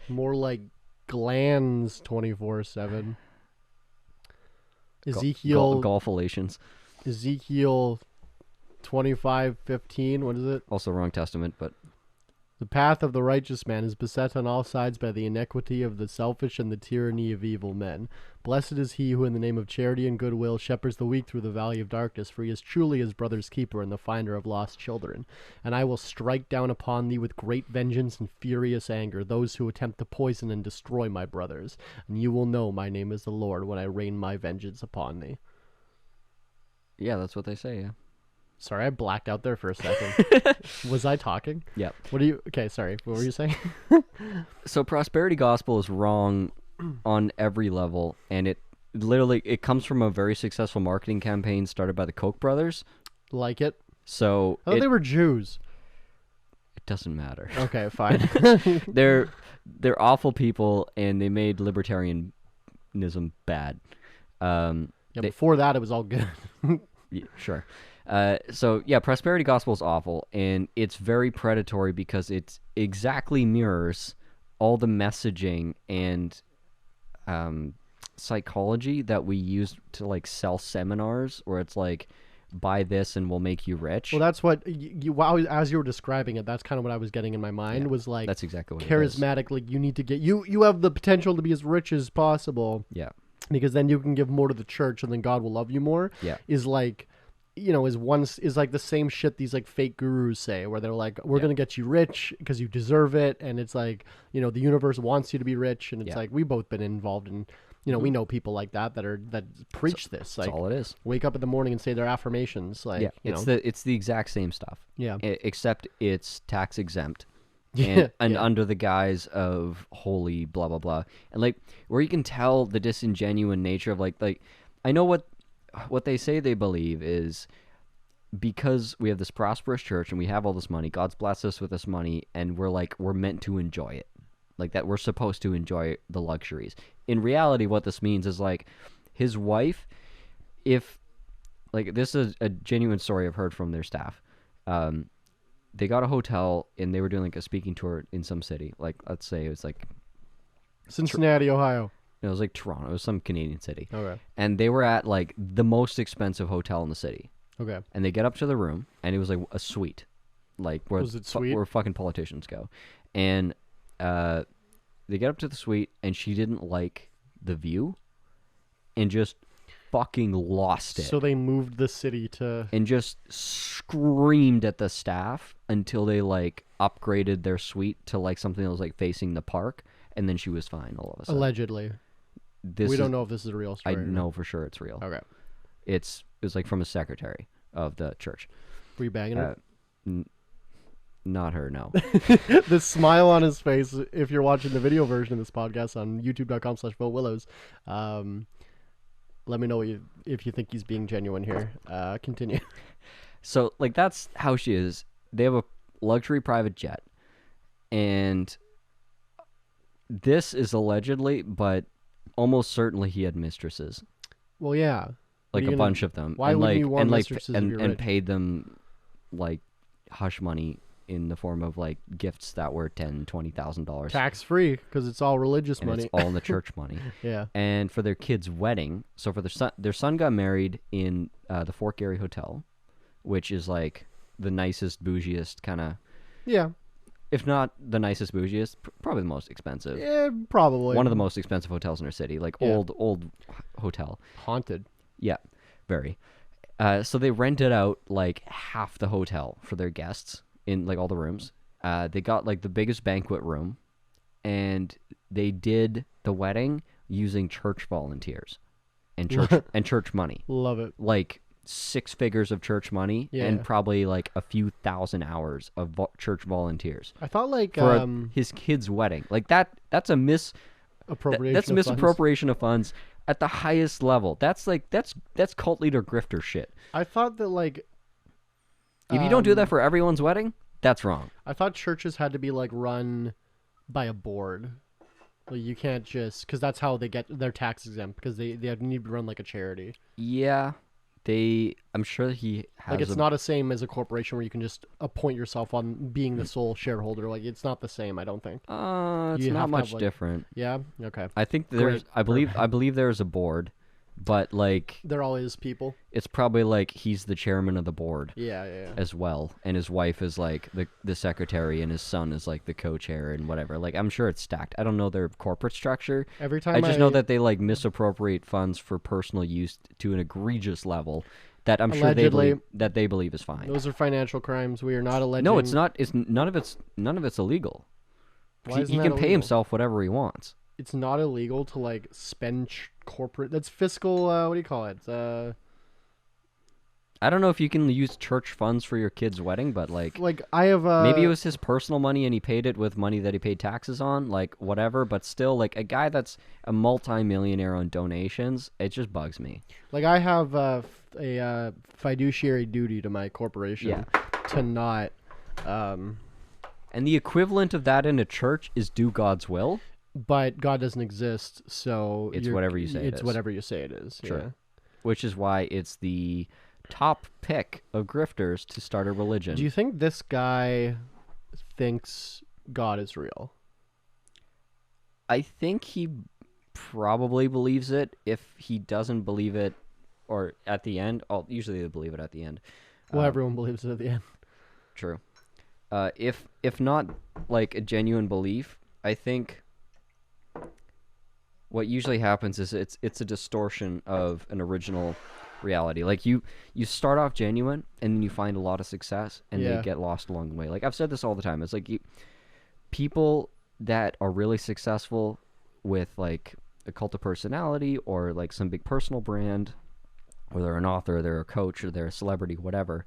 [SPEAKER 3] more like glands 24/7. Ezekiel
[SPEAKER 2] Golfalations.
[SPEAKER 3] Ezekiel 25:15. What is it?
[SPEAKER 2] Also wrong testament, but
[SPEAKER 3] the path of the righteous man is beset on all sides by the iniquity of the selfish and the tyranny of evil men. Blessed is he who in the name of charity and goodwill shepherds the weak through the valley of darkness, for he is truly his brother's keeper and the finder of lost children. And I will strike down upon thee with great vengeance and furious anger those who attempt to poison and destroy my brothers. And you will know my name is the Lord when I rain my vengeance upon thee.
[SPEAKER 2] Yeah, that's what they say, yeah.
[SPEAKER 3] Sorry, I blacked out there for a second. Was I talking?
[SPEAKER 2] Yeah.
[SPEAKER 3] Okay, sorry. What were you saying?
[SPEAKER 2] So prosperity gospel is wrong on every level, and it comes from a very successful marketing campaign started by the Koch brothers.
[SPEAKER 3] Like it?
[SPEAKER 2] So
[SPEAKER 3] I thought they were Jews.
[SPEAKER 2] It doesn't matter.
[SPEAKER 3] Okay, fine.
[SPEAKER 2] They're awful people, and they made libertarianism bad.
[SPEAKER 3] Before that, it was all good.
[SPEAKER 2] Yeah, sure. So prosperity gospel is awful, and it's very predatory because it exactly mirrors all the messaging and psychology that we use to like sell seminars, where it's like, buy this and we'll make you rich.
[SPEAKER 3] Well, that's what as you were describing it, that's kind of what I was getting in my mind, was like,
[SPEAKER 2] that's exactly what
[SPEAKER 3] charismatic. Like, you need to get you have the potential to be as rich as possible.
[SPEAKER 2] Yeah.
[SPEAKER 3] Because then you can give more to the church, and then God will love you more.
[SPEAKER 2] Yeah.
[SPEAKER 3] Is like, is like the same shit these like fake gurus say, where they're like, we're gonna get you rich because you deserve it, and it's like, the universe wants you to be rich, and it's like, we've both been involved in, we know people like that preach this. Like,
[SPEAKER 2] that's all it is.
[SPEAKER 3] Wake up in the morning and say their affirmations. Like,
[SPEAKER 2] it's the exact same stuff.
[SPEAKER 3] Yeah.
[SPEAKER 2] Except it's tax exempt. And under the guise of holy blah blah blah, and like where you can tell the disingenuous nature of like I know what they say they believe is, because we have this prosperous church and we have all this money, God's blessed us with this money, and we're meant to enjoy it, like that we're supposed to enjoy the luxuries. In reality, what this means is like his wife, if like this is a genuine story I've heard from their staff. They got a hotel and they were doing like a speaking tour in some city. Like, let's say it was like
[SPEAKER 3] Cincinnati, Ohio.
[SPEAKER 2] It was like Toronto. It was some Canadian city.
[SPEAKER 3] Okay.
[SPEAKER 2] And they were at like the most expensive hotel in the city.
[SPEAKER 3] Okay.
[SPEAKER 2] And they get up to the room, and it was like a suite, like where
[SPEAKER 3] Was it sweet?
[SPEAKER 2] where fucking politicians go. And they get up to the suite, and she didn't like the view, and just fucking lost it.
[SPEAKER 3] So they moved the city to...
[SPEAKER 2] And just screamed at the staff until they like upgraded their suite to like something that was like facing the park, and then she was fine all of a sudden.
[SPEAKER 3] Allegedly. We don't know if this is a real story.
[SPEAKER 2] I know for sure it's real.
[SPEAKER 3] Okay.
[SPEAKER 2] It was like from a secretary of the church.
[SPEAKER 3] Were you banging her?
[SPEAKER 2] Not her, no.
[SPEAKER 3] The smile on his face, if you're watching the video version of this podcast on youtube.com/VoteWillows, let me know if you think he's being genuine here. Continue.
[SPEAKER 2] So, like, that's how she is. They have a luxury private jet. And this is allegedly, but almost certainly he had mistresses.
[SPEAKER 3] Well, yeah.
[SPEAKER 2] Like a bunch of them.
[SPEAKER 3] Why would you want mistresses if you're
[SPEAKER 2] and
[SPEAKER 3] rich?
[SPEAKER 2] paid them, like, hush money in the form of, like, gifts that were $10,000, $20,000.
[SPEAKER 3] Tax-free, because it's all religious
[SPEAKER 2] and
[SPEAKER 3] money.
[SPEAKER 2] It's all in the church money.
[SPEAKER 3] Yeah.
[SPEAKER 2] And for their kid's wedding, so for their son got married in the Fort Garry Hotel, which is, like, the nicest, bougiest kind of...
[SPEAKER 3] Yeah.
[SPEAKER 2] If not the nicest, bougiest, probably the most expensive.
[SPEAKER 3] Yeah, probably.
[SPEAKER 2] One of the most expensive hotels in our city, like old hotel.
[SPEAKER 3] Haunted.
[SPEAKER 2] Yeah, very. So they rented out like half the hotel for their guests in like all the rooms. They got like the biggest banquet room, and they did the wedding using church volunteers and church money.
[SPEAKER 3] Love it.
[SPEAKER 2] Like 6 figures of church money and probably like a few thousand hours of church volunteers.
[SPEAKER 3] I thought like
[SPEAKER 2] for his kid's wedding. Like that's a
[SPEAKER 3] appropriation.
[SPEAKER 2] That's
[SPEAKER 3] of
[SPEAKER 2] misappropriation of funds at the highest level. That's cult leader grifter shit.
[SPEAKER 3] I thought that like
[SPEAKER 2] if you don't do that for everyone's wedding, that's wrong.
[SPEAKER 3] I thought churches had to be like run by a board. Like you can't just because that's how they get their tax exempt because they need to run like a charity.
[SPEAKER 2] Yeah. I'm sure he has.
[SPEAKER 3] Like it's not the same as a corporation where you can just appoint yourself on being the sole shareholder. Like it's not the same, I don't think.
[SPEAKER 2] It's
[SPEAKER 3] You
[SPEAKER 2] not
[SPEAKER 3] have to
[SPEAKER 2] much
[SPEAKER 3] have, like-
[SPEAKER 2] different.
[SPEAKER 3] Yeah. Okay.
[SPEAKER 2] I think
[SPEAKER 3] Great.
[SPEAKER 2] I believe there is a board, but like
[SPEAKER 3] They're all his people.
[SPEAKER 2] it's probably like he's the chairman of the board
[SPEAKER 3] Yeah.
[SPEAKER 2] as well, and his wife is like the secretary, and his son is like the co-chair and whatever. Like I'm sure it's stacked. I don't know their corporate structure.
[SPEAKER 3] Every time
[SPEAKER 2] I just know that they like misappropriate funds for personal use to an egregious level that I'm sure
[SPEAKER 3] Allegedly.
[SPEAKER 2] they believe is fine.
[SPEAKER 3] those are financial crimes. We are not alleging.
[SPEAKER 2] No, it's not. It's none of it's illegal.
[SPEAKER 3] Why
[SPEAKER 2] He
[SPEAKER 3] isn't
[SPEAKER 2] can
[SPEAKER 3] that
[SPEAKER 2] pay
[SPEAKER 3] illegal?
[SPEAKER 2] himself whatever he wants.
[SPEAKER 3] It's not illegal to like spend corporate. That's fiscal. What do you call it?
[SPEAKER 2] I don't know if you can use church funds for your kid's wedding, but like
[SPEAKER 3] I have.
[SPEAKER 2] maybe it was his personal money and he paid it with money that he paid taxes on, like whatever. But still, like a guy that's a multi-millionaire on donations, it just bugs me.
[SPEAKER 3] Like I have a fiduciary duty to my corporation to not.
[SPEAKER 2] And the equivalent of that in a church is do God's will.
[SPEAKER 3] But God doesn't exist, so
[SPEAKER 2] It's whatever you say it
[SPEAKER 3] It's
[SPEAKER 2] is.
[SPEAKER 3] whatever you say it is.
[SPEAKER 2] Sure.
[SPEAKER 3] Yeah.
[SPEAKER 2] Which is why it's the top pick of grifters to start a religion.
[SPEAKER 3] Do you think this guy thinks God is real?
[SPEAKER 2] I think he probably believes it. If he doesn't believe it, or at the end, usually they believe it at the end.
[SPEAKER 3] Well, everyone believes it at the end.
[SPEAKER 2] True. If not like a genuine belief, I think what usually happens is it's a distortion of an original reality. Like you start off genuine, and then you find a lot of success, and they get lost along the way. Like I've said this all the time. It's like people that are really successful with like a cult of personality or like some big personal brand, or they're an author, they're a coach, or they're a celebrity, whatever,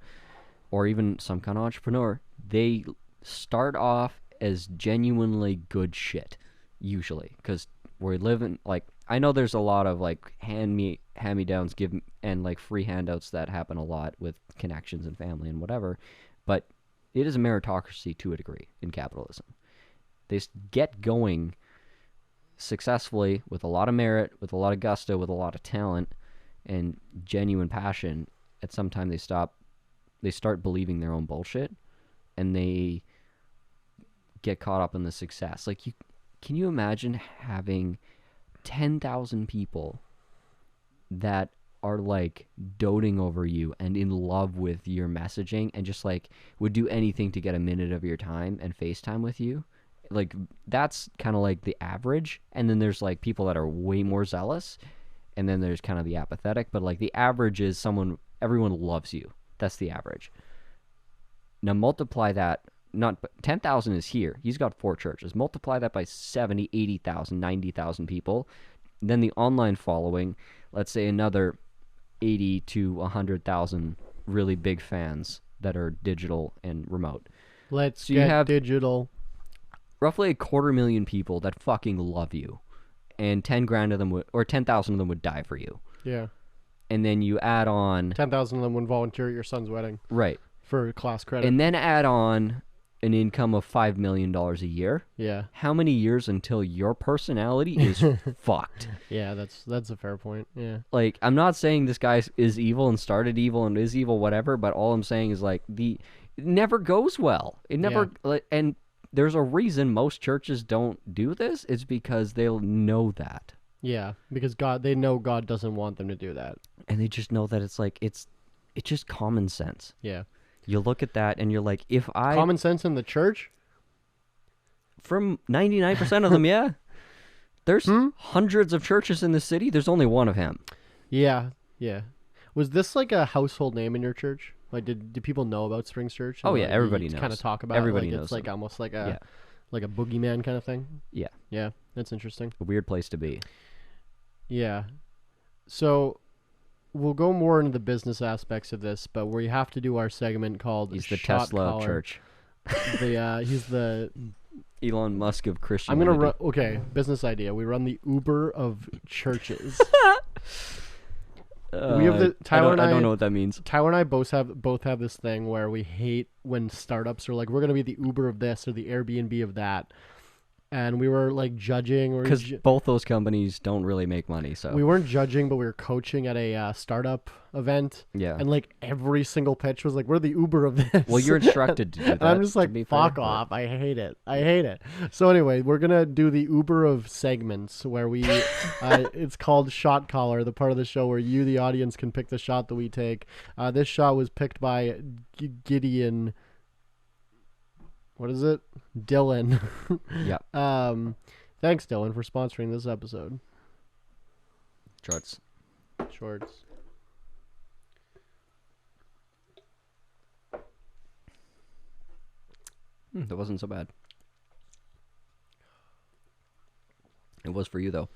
[SPEAKER 2] or even some kind of entrepreneur, they start off as genuinely good shit, usually, because we live in, like, I know there's a lot of like hand-me-downs and like free handouts that happen a lot with connections and family and whatever, but it is a meritocracy to a degree in capitalism. They get going successfully with a lot of merit, with a lot of gusto, with a lot of talent and genuine passion. At some time they start believing their own bullshit, and they get caught up in the success. Like, can you imagine having 10,000 people that are like doting over you and in love with your messaging and just like would do anything to get a minute of your time and FaceTime with you. Like that's kind of like the average. And then there's like people that are way more zealous, and then there's kind of the apathetic, but like the average is everyone loves you. That's the average. Now multiply that, not 10,000 is here. He's got 4 churches. Multiply that by 70, 80,000, 90,000 people. Then the online following, let's say another 80 to 100,000 really big fans that are digital and remote.
[SPEAKER 3] Let's get digital.
[SPEAKER 2] Roughly 250,000 people that fucking love you, and 10,000 of them would die for you.
[SPEAKER 3] Yeah.
[SPEAKER 2] And then you add on
[SPEAKER 3] 10,000 of them would volunteer at your son's wedding.
[SPEAKER 2] Right.
[SPEAKER 3] For class credit.
[SPEAKER 2] And then add on an income of $5 million a year.
[SPEAKER 3] Yeah.
[SPEAKER 2] How many years until your personality is fucked?
[SPEAKER 3] Yeah, that's a fair point. Yeah.
[SPEAKER 2] Like, I'm not saying this guy is evil and started evil and is evil, whatever, but all I'm saying is like it never goes well. It never and there's a reason most churches don't do this. It's because they'll know that.
[SPEAKER 3] Yeah, because they know God doesn't want them to do that.
[SPEAKER 2] And they just know that it's like it's just common sense.
[SPEAKER 3] Yeah.
[SPEAKER 2] You look at that and you're like,
[SPEAKER 3] common sense in the church?
[SPEAKER 2] From 99% of them, yeah. There's hundreds of churches in the city. There's only one of him.
[SPEAKER 3] Yeah, yeah. Was this like a household name in your church? Like, did people know about Springs Church?
[SPEAKER 2] Oh yeah, everybody knows.
[SPEAKER 3] Kind of talk about
[SPEAKER 2] everybody
[SPEAKER 3] it. Like,
[SPEAKER 2] knows.
[SPEAKER 3] It's like almost like a boogeyman kind of thing.
[SPEAKER 2] Yeah.
[SPEAKER 3] Yeah, that's interesting.
[SPEAKER 2] A weird place to be.
[SPEAKER 3] Yeah. So we'll go more into the business aspects of this, but we have to do our segment called
[SPEAKER 2] He's the
[SPEAKER 3] Shot
[SPEAKER 2] Tesla
[SPEAKER 3] Caller.
[SPEAKER 2] of church.
[SPEAKER 3] He's the
[SPEAKER 2] Elon Musk of Christianity.
[SPEAKER 3] I'm gonna okay, business idea. We run the Uber of churches. We have the Tyler and I
[SPEAKER 2] don't know what that means.
[SPEAKER 3] Tyler and I both have this thing where we hate when startups are like, we're gonna be the Uber of this or the Airbnb of that. And we were like judging,
[SPEAKER 2] because both those companies don't really make money. So
[SPEAKER 3] we weren't judging, but we were coaching at a startup event.
[SPEAKER 2] Yeah,
[SPEAKER 3] and like every single pitch was like, "We're the Uber of this."
[SPEAKER 2] Well, you're instructed to do that.
[SPEAKER 3] And I'm just like, "Fuck off! I hate it. I hate it." So anyway, we're gonna do the Uber of segments where we, it's called Shot Caller, the part of the show where you, the audience, can pick the shot that we take. This shot was picked by Gideon. What is it? Dylan.
[SPEAKER 2] Yeah.
[SPEAKER 3] Thanks, Dylan, for sponsoring this episode. Shorts.
[SPEAKER 2] That wasn't so bad. It was for you, though.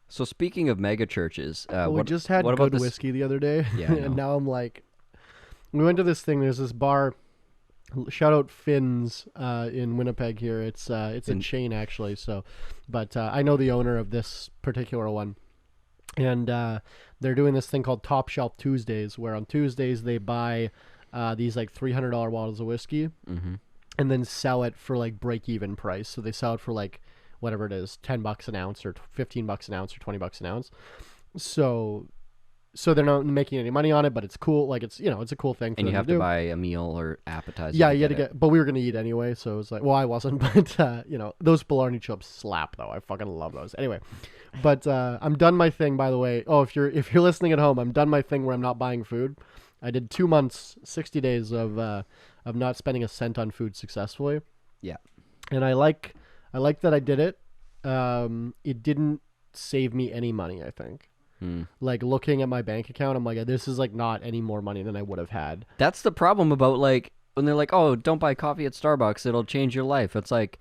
[SPEAKER 2] So speaking of mega churches,
[SPEAKER 3] we just had good whiskey the other day.
[SPEAKER 2] Yeah,
[SPEAKER 3] and now I'm like, we went to this thing. There's this bar. Shout out Finn's in Winnipeg here. It's a chain actually. So, but I know the owner of this particular one, and they're doing this thing called Top Shelf Tuesdays, where on Tuesdays they buy these like $300 bottles of whiskey, and then sell it for like break even price. So they sell it for like whatever it is, $10 an ounce or $15 an ounce or $20 an ounce. So they're not making any money on it, but it's cool. Like it's a cool thing.
[SPEAKER 2] And you have to buy a meal or appetizer.
[SPEAKER 3] Yeah, you had to get. But we were gonna eat anyway, so it was like, well, I wasn't, but those bologna chips slap though. I fucking love those. Anyway, but I'm done my thing. By the way, if you're listening at home, I'm done my thing where I'm not buying food. I did 2 months, 60 days of not spending a cent on food successfully.
[SPEAKER 2] Yeah,
[SPEAKER 3] and I like that I did it. It didn't save me any money, I think. Like looking at my bank account, I'm like, this is like not any more money than I would have had.
[SPEAKER 2] That's the problem about like when they're like, oh, don't buy coffee at Starbucks, it'll change your life. It's like,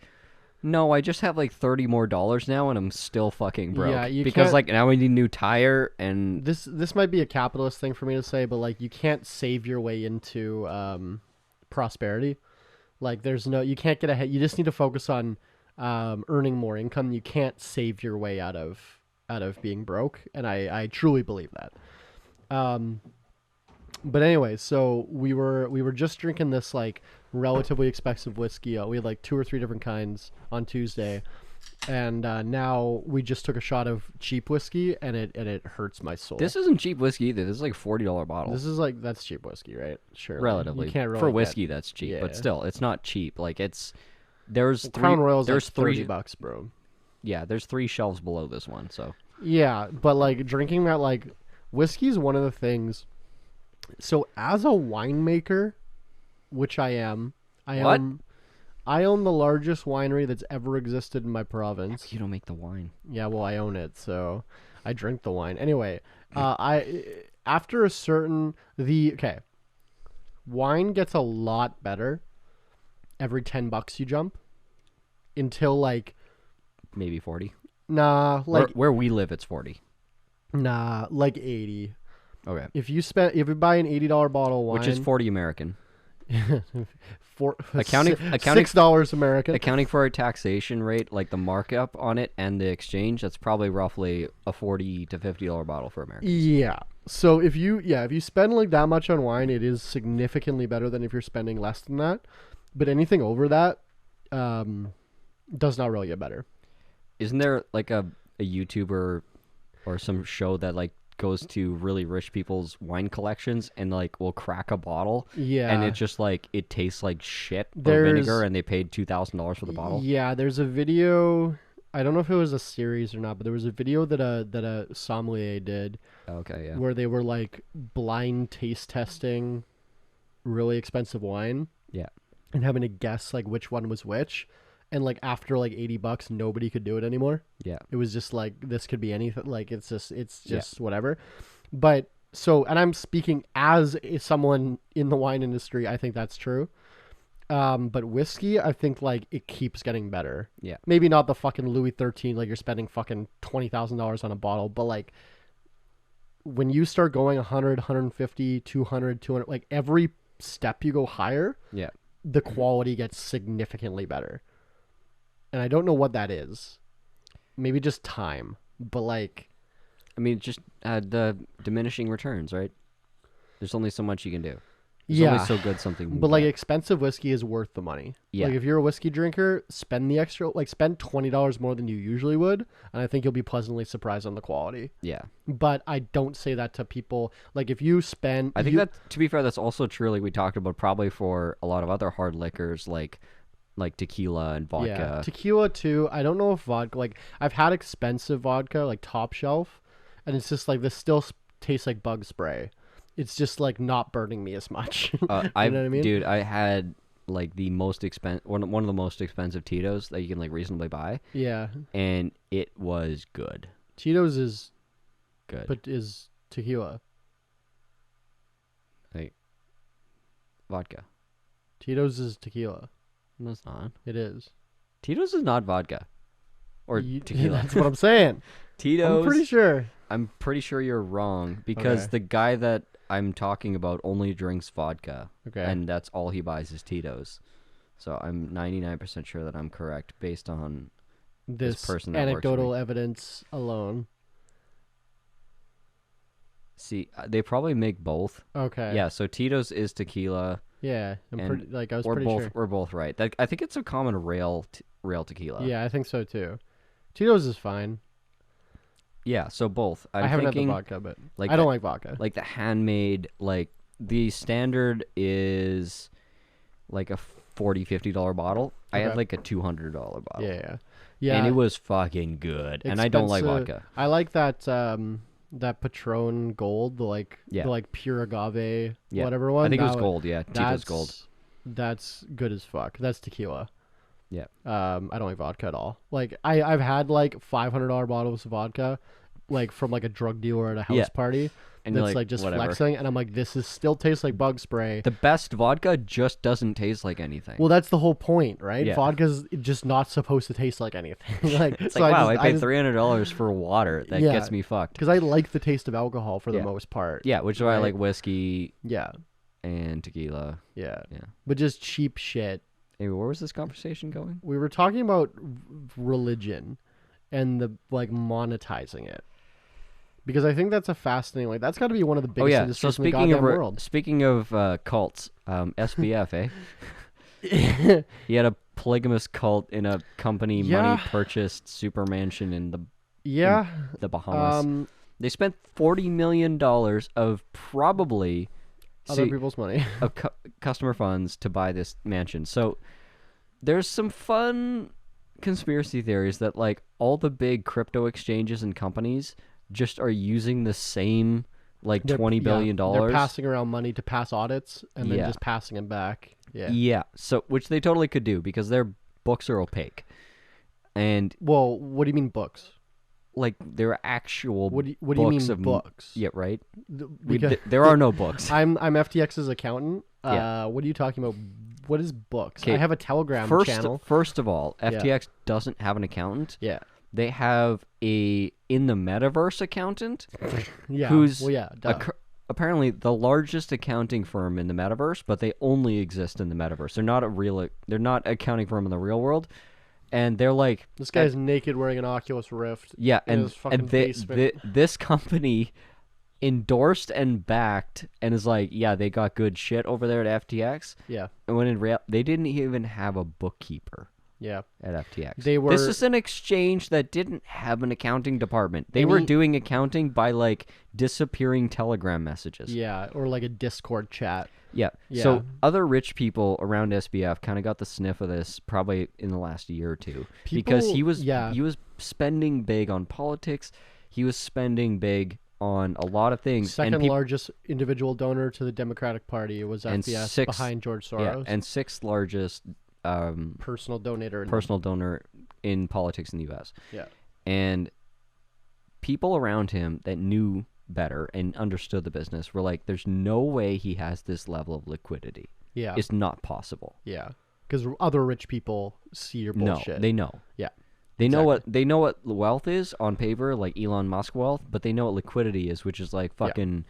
[SPEAKER 2] no, I just have like $30 more now and I'm still fucking broke. Yeah, because like now I need a new tire and
[SPEAKER 3] this might be a capitalist thing for me to say, but like you can't save your way into prosperity. Like you can't get ahead. You just need to focus on earning more income. You can't save your way out of being broke, and I truly believe that. But anyway, so we were just drinking this like relatively expensive whiskey. We had like 2 or 3 different kinds on Tuesday, and now we just took a shot of cheap whiskey, and it hurts my soul.
[SPEAKER 2] This isn't cheap whiskey either. This is like $40 bottle.
[SPEAKER 3] This is like, that's cheap whiskey, right? Sure.
[SPEAKER 2] Relatively.
[SPEAKER 3] You can't really
[SPEAKER 2] for whiskey, that's cheap, but still, it's not cheap. Like there's
[SPEAKER 3] Crown Royal's like $30, bro.
[SPEAKER 2] Yeah, there's 3 shelves below this one, so.
[SPEAKER 3] Yeah, but like drinking that, like, whiskey is one of the things. So as a winemaker, which I am, I own the largest winery that's ever existed in my province.
[SPEAKER 2] You don't make the wine.
[SPEAKER 3] Yeah, well, I own it, so I drink the wine. Anyway, after a certain wine gets a lot better every $10 you jump until like
[SPEAKER 2] maybe 40.
[SPEAKER 3] Nah, like
[SPEAKER 2] where we live, it's 40.
[SPEAKER 3] Nah, like 80.
[SPEAKER 2] Okay.
[SPEAKER 3] If you buy an $80 bottle of wine,
[SPEAKER 2] which is 40 American.
[SPEAKER 3] accounting $6 American.
[SPEAKER 2] Accounting for our taxation rate, like the markup on it and the exchange, that's probably roughly a $40 to $50 bottle for Americans.
[SPEAKER 3] Yeah. So if you spend like that much on wine, it is significantly better than if you're spending less than that. But anything over that does not really get better.
[SPEAKER 2] Isn't there like a YouTuber or some show that like goes to really rich people's wine collections and like will crack a bottle?
[SPEAKER 3] Yeah.
[SPEAKER 2] And it just like it tastes like shit or vinegar, and they paid $2,000 for the bottle.
[SPEAKER 3] Yeah, there's a video. I don't know if it was a series or not, but there was a video that a sommelier did.
[SPEAKER 2] Okay, yeah.
[SPEAKER 3] Where they were like blind taste testing really expensive wine.
[SPEAKER 2] Yeah.
[SPEAKER 3] And having to guess like which one was which. And like after like $80, nobody could do it anymore.
[SPEAKER 2] Yeah.
[SPEAKER 3] It was just like, this could be anything. Like it's just whatever. But so, and I'm speaking as someone in the wine industry, I think that's true. But whiskey, I think like it keeps getting better.
[SPEAKER 2] Yeah.
[SPEAKER 3] Maybe not the fucking Louis XIII, like you're spending fucking $20,000 on a bottle, but like when you start going 100, 150, 200, 200, like every step you go higher,
[SPEAKER 2] yeah,
[SPEAKER 3] the quality gets significantly better. And I don't know what that is. Maybe just time, but like,
[SPEAKER 2] I mean, just the diminishing returns, right? There's only so much you can do. There's
[SPEAKER 3] yeah,
[SPEAKER 2] only so good something.
[SPEAKER 3] But like, expensive whiskey is worth the money.
[SPEAKER 2] Yeah.
[SPEAKER 3] Like if you're a whiskey drinker, spend the extra, like spend $20 more than you usually would, and I think you'll be pleasantly surprised on the quality.
[SPEAKER 2] Yeah.
[SPEAKER 3] But I don't say that to people. Like if you spend,
[SPEAKER 2] I think that, to be fair, that's also true. Like we talked about, probably for a lot of other hard liquors, like tequila and vodka.
[SPEAKER 3] Yeah, tequila too. I don't know if vodka, like I've had expensive vodka, like top shelf, and it's just like this still tastes like bug spray. It's just like not burning me as much. You know what I mean?
[SPEAKER 2] Dude, I had like the most one of the most expensive Tito's that you can like reasonably buy.
[SPEAKER 3] Yeah.
[SPEAKER 2] And it was good.
[SPEAKER 3] Tito's is
[SPEAKER 2] good.
[SPEAKER 3] But is tequila.
[SPEAKER 2] Like vodka.
[SPEAKER 3] Tito's is tequila.
[SPEAKER 2] No, it's not.
[SPEAKER 3] It is.
[SPEAKER 2] Tito's is not vodka. Or tequila.
[SPEAKER 3] That's what I'm saying.
[SPEAKER 2] Tito's.
[SPEAKER 3] I'm pretty sure
[SPEAKER 2] you're wrong, because the guy that I'm talking about only drinks vodka.
[SPEAKER 3] Okay.
[SPEAKER 2] And that's all he buys is Tito's. So I'm 99% sure that I'm correct based on this person that
[SPEAKER 3] anecdotal
[SPEAKER 2] works for me.
[SPEAKER 3] evidence alone.
[SPEAKER 2] See, they probably make both.
[SPEAKER 3] Okay.
[SPEAKER 2] Yeah, so Tito's is tequila.
[SPEAKER 3] Yeah, I was pretty sure.
[SPEAKER 2] We're both right. I think it's a common rail tequila.
[SPEAKER 3] Yeah, I think so too. Tito's is fine.
[SPEAKER 2] Yeah, so both.
[SPEAKER 3] I haven't had the vodka, but
[SPEAKER 2] like
[SPEAKER 3] I don't like vodka.
[SPEAKER 2] Like the handmade, like the standard is like a $40-$50 bottle.
[SPEAKER 3] Okay.
[SPEAKER 2] I had like a $200 bottle.
[SPEAKER 3] Yeah.
[SPEAKER 2] And it was fucking good. And I don't like vodka.
[SPEAKER 3] I like that that Patron Gold, the pure agave, whatever one.
[SPEAKER 2] I think it was gold. Yeah, Tito's gold.
[SPEAKER 3] That's good as fuck. That's tequila.
[SPEAKER 2] Yeah.
[SPEAKER 3] I don't like vodka at all. Like I've had like $500 bottles of vodka, like from like a drug dealer at a house party, and that's like just
[SPEAKER 2] whatever.
[SPEAKER 3] flexing, and I'm like, this still tastes like bug spray.
[SPEAKER 2] The best vodka just doesn't taste like anything.
[SPEAKER 3] Well, that's the whole point, right?
[SPEAKER 2] Yeah.
[SPEAKER 3] Vodka's just not supposed to taste like anything.
[SPEAKER 2] It's like, wow, I paid $300 for water. That gets me fucked.
[SPEAKER 3] Because I like the taste of alcohol for the most part.
[SPEAKER 2] Yeah, which is why I like whiskey.
[SPEAKER 3] Yeah.
[SPEAKER 2] And tequila.
[SPEAKER 3] Yeah.
[SPEAKER 2] Yeah.
[SPEAKER 3] But just cheap shit.
[SPEAKER 2] Hey, where was this conversation going?
[SPEAKER 3] We were talking about religion and the monetizing it. Because I think that's a fascinating, that's got to be one of the biggest industries in the goddamn world.
[SPEAKER 2] Speaking of cults, SBF, eh? He had a polygamous cult in a company money-purchased super mansion in the Bahamas. They spent $40 million of probably
[SPEAKER 3] other people's money
[SPEAKER 2] of customer funds to buy this mansion. So there's some fun conspiracy theory is that like all the big crypto exchanges and companies just are using the same like $20 billion.
[SPEAKER 3] They're passing around money to pass audits and then
[SPEAKER 2] Yeah.
[SPEAKER 3] just passing them back. Yeah.
[SPEAKER 2] Yeah. So which they totally could do because their books are opaque. And
[SPEAKER 3] Well, what do you mean books?
[SPEAKER 2] like there are actual
[SPEAKER 3] What do you mean
[SPEAKER 2] of
[SPEAKER 3] books?
[SPEAKER 2] Yeah, right.
[SPEAKER 3] Because
[SPEAKER 2] There are no books.
[SPEAKER 3] I'm FTX's accountant.
[SPEAKER 2] Yeah.
[SPEAKER 3] What are you talking about? What is books?
[SPEAKER 2] 'Kay,
[SPEAKER 3] I have a Telegram channel.
[SPEAKER 2] First of all, FTX doesn't have an accountant.
[SPEAKER 3] Yeah.
[SPEAKER 2] They have a in the metaverse accountant
[SPEAKER 3] Yeah.
[SPEAKER 2] who's
[SPEAKER 3] well, yeah. Duh.
[SPEAKER 2] apparently the largest accounting firm in the metaverse, but they only exist in the metaverse. They're not accounting firm in the real world. And they're like,
[SPEAKER 3] This guy's naked wearing an Oculus Rift.
[SPEAKER 2] yeah,
[SPEAKER 3] in
[SPEAKER 2] and
[SPEAKER 3] his fucking basement.
[SPEAKER 2] this company endorsed and backed and is like, yeah, they got good shit over there at FTX.
[SPEAKER 3] Yeah.
[SPEAKER 2] And when in real, they didn't even have a bookkeeper
[SPEAKER 3] Yeah.
[SPEAKER 2] at FTX.
[SPEAKER 3] This
[SPEAKER 2] is an exchange that didn't have an accounting department. They were doing accounting by like disappearing Telegram messages.
[SPEAKER 3] Yeah, or like a Discord chat.
[SPEAKER 2] Yeah.
[SPEAKER 3] Yeah.
[SPEAKER 2] So other rich people around SBF kind of got the sniff of this probably in the last year or two because he was spending big on politics. He was spending big on a lot of things.
[SPEAKER 3] Second largest individual donor to the Democratic Party was FBS behind George Soros.
[SPEAKER 2] Yeah, and sixth largest
[SPEAKER 3] personal donor
[SPEAKER 2] in politics in the U.S.
[SPEAKER 3] Yeah.
[SPEAKER 2] And people around him that knew better and understood the business were like, there's no way he has this level of liquidity.
[SPEAKER 3] Yeah.
[SPEAKER 2] It's not possible.
[SPEAKER 3] Yeah. Because other rich people see your bullshit.
[SPEAKER 2] No, they know.
[SPEAKER 3] Yeah.
[SPEAKER 2] They know what wealth is on paper, like Elon Musk wealth, but they know what liquidity is, which is like fucking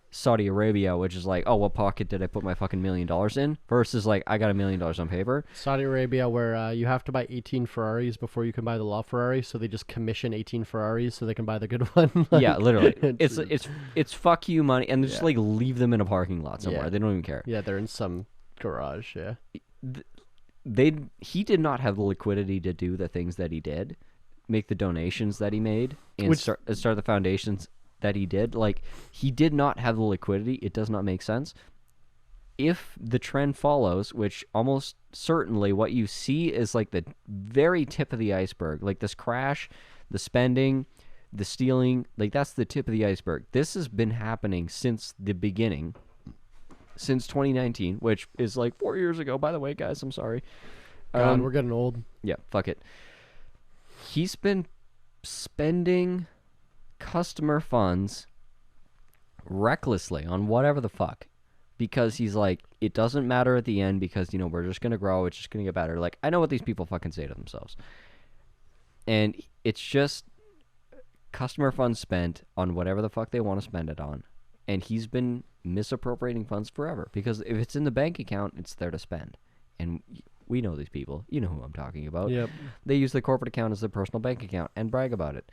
[SPEAKER 2] Saudi Arabia, which is like, oh, what pocket did I put my fucking $1 million in? Versus like, I got $1 million on paper.
[SPEAKER 3] Saudi Arabia, where you have to buy 18 Ferraris before you can buy the law Ferrari, so they just commission 18 Ferraris so they can buy the good one. Like,
[SPEAKER 2] yeah, literally. It's fuck you money, and they just like leave them in a parking lot somewhere.
[SPEAKER 3] Yeah.
[SPEAKER 2] They don't even care.
[SPEAKER 3] Yeah, they're in some garage. Yeah.
[SPEAKER 2] He did not have the liquidity to do the things that he did, make the donations that he made, and start the foundations that he did. Like, he did not have the liquidity. It does not make sense. If the trend follows, which almost certainly what you see is like the very tip of the iceberg, like this crash, the spending, the stealing, like that's the tip of the iceberg. This has been happening since the beginning. Since 2019, which is like 4 years ago, by the way, guys. I'm sorry.
[SPEAKER 3] God, we're getting old.
[SPEAKER 2] Yeah, fuck it. He's been spending customer funds recklessly on whatever the fuck because he's like, it doesn't matter at the end because, you know, we're just going to grow. It's just going to get better. Like, I know what these people fucking say to themselves. And it's just customer funds spent on whatever the fuck they want to spend it on. And he's been misappropriating funds forever because if it's in the bank account, it's there to spend. And we know these people. You know who I'm talking about.
[SPEAKER 3] Yep.
[SPEAKER 2] They use the corporate account as their personal bank account and brag about it.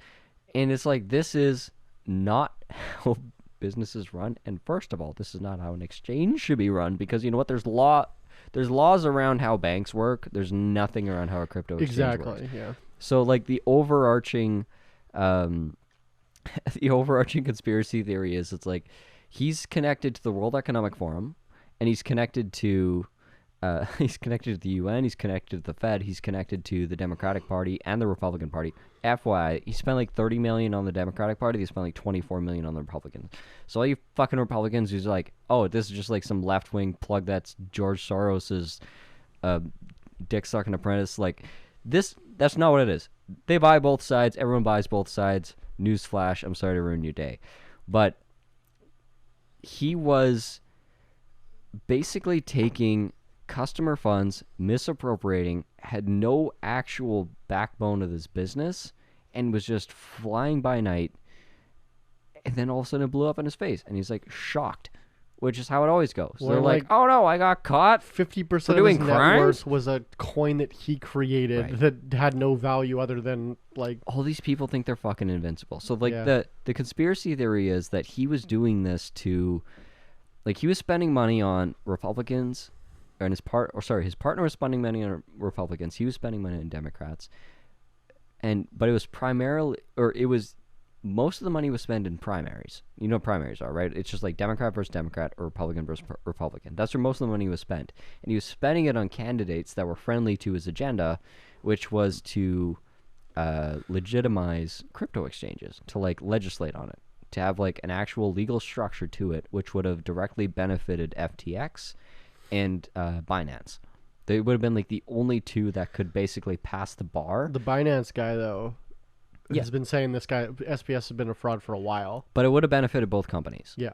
[SPEAKER 2] And it's like, this is not how businesses run. And first of all, this is not how an exchange should be run because you know what? There's laws around how banks work. There's nothing around how a crypto exchange works.
[SPEAKER 3] Exactly, yeah.
[SPEAKER 2] So like the overarching conspiracy theory is it's like he's connected to the World Economic Forum and he's connected to the UN, he's connected to the Fed, he's connected to the Democratic Party and the Republican Party. FYI, he spent like $30 million on the Democratic Party, he spent like $24 million on the Republicans. So all you fucking Republicans who's like, oh, this is just like some left-wing plug that's George Soros's dick-sucking apprentice, like that's not what it is. They buy both sides, everyone buys both sides. Newsflash, I'm sorry to ruin your day. But he was basically taking customer funds, misappropriating, had no actual backbone of this business, and was just flying by night. And then all of a sudden it blew up in his face, and he's like shocked, which is how it always goes.
[SPEAKER 3] Well,
[SPEAKER 2] they're like, oh no, I got caught.
[SPEAKER 3] 50% of his net worth was a coin that he created that had no value other than like.
[SPEAKER 2] All these people think they're fucking invincible. So like the conspiracy theory is that he was doing this to, like he was spending money on Republicans, and his partner was spending money on Republicans. He was spending money on Democrats, but it was primarily, or it was most of the money was spent in primaries. You know what primaries are, right? It's just like Democrat versus Democrat or Republican versus Republican. That's where most of the money was spent. And he was spending it on candidates that were friendly to his agenda, which was to legitimize crypto exchanges, to like legislate on it, to have like an actual legal structure to it, which would have directly benefited FTX and Binance. They would have been like the only two that could basically pass the bar.
[SPEAKER 3] The Binance guy, though, has been saying this guy, SPS, has been a fraud for a while.
[SPEAKER 2] But it would have benefited both companies.
[SPEAKER 3] Yeah.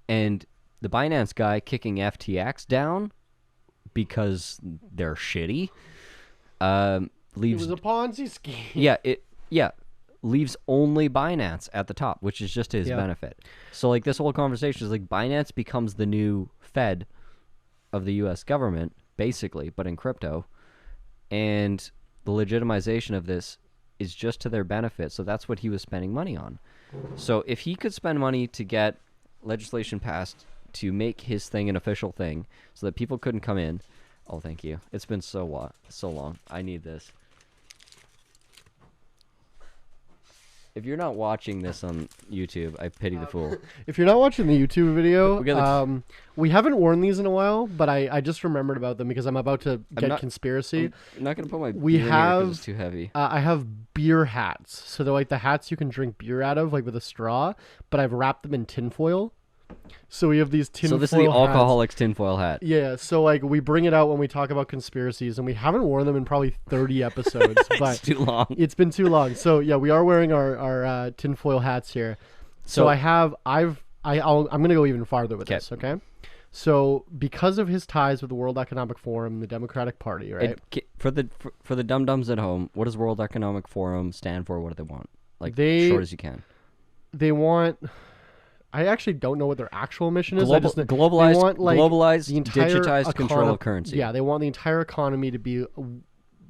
[SPEAKER 2] And the Binance guy kicking FTX down because they're shitty leaves...
[SPEAKER 3] It was a Ponzi scheme.
[SPEAKER 2] Yeah, leaves only Binance at the top, which is just to his benefit. So, like, this whole conversation is like Binance becomes the new Fed of the U.S. government, basically, but in crypto. And the legitimization of this is just to their benefit. So that's what he was spending money on. So if he could spend money to get legislation passed to make his thing an official thing so that people couldn't come in. Oh, thank you. It's been so long. I need this. If you're not watching this on YouTube, I pity the fool.
[SPEAKER 3] If you're not watching the YouTube video, we haven't worn these in a while, but I just remembered about them because I'm about to get conspiracy.
[SPEAKER 2] I'm not going to put my beer in here because it's too heavy.
[SPEAKER 3] I have beer hats. So they're like the hats you can drink beer out of, like with a straw, but I've wrapped them in tinfoil. So we have these tinfoil hats.
[SPEAKER 2] So this is the alcoholic's tinfoil hat.
[SPEAKER 3] Yeah, so like we bring it out when we talk about conspiracies, and we haven't worn them in probably 30 episodes. But
[SPEAKER 2] it's too long.
[SPEAKER 3] It's been too long. So yeah, we are wearing our tinfoil hats here. So I'm gonna go even farther with this. Okay. So because of his ties with the World Economic Forum, the Democratic Party, right?
[SPEAKER 2] For the dum-dums at home, what does World Economic Forum stand for? What do they want? Like, short as you can.
[SPEAKER 3] They want... I actually don't know what their actual mission is.
[SPEAKER 2] Globalized,
[SPEAKER 3] the entire
[SPEAKER 2] digitized control of currency.
[SPEAKER 3] Yeah, they want the entire economy to be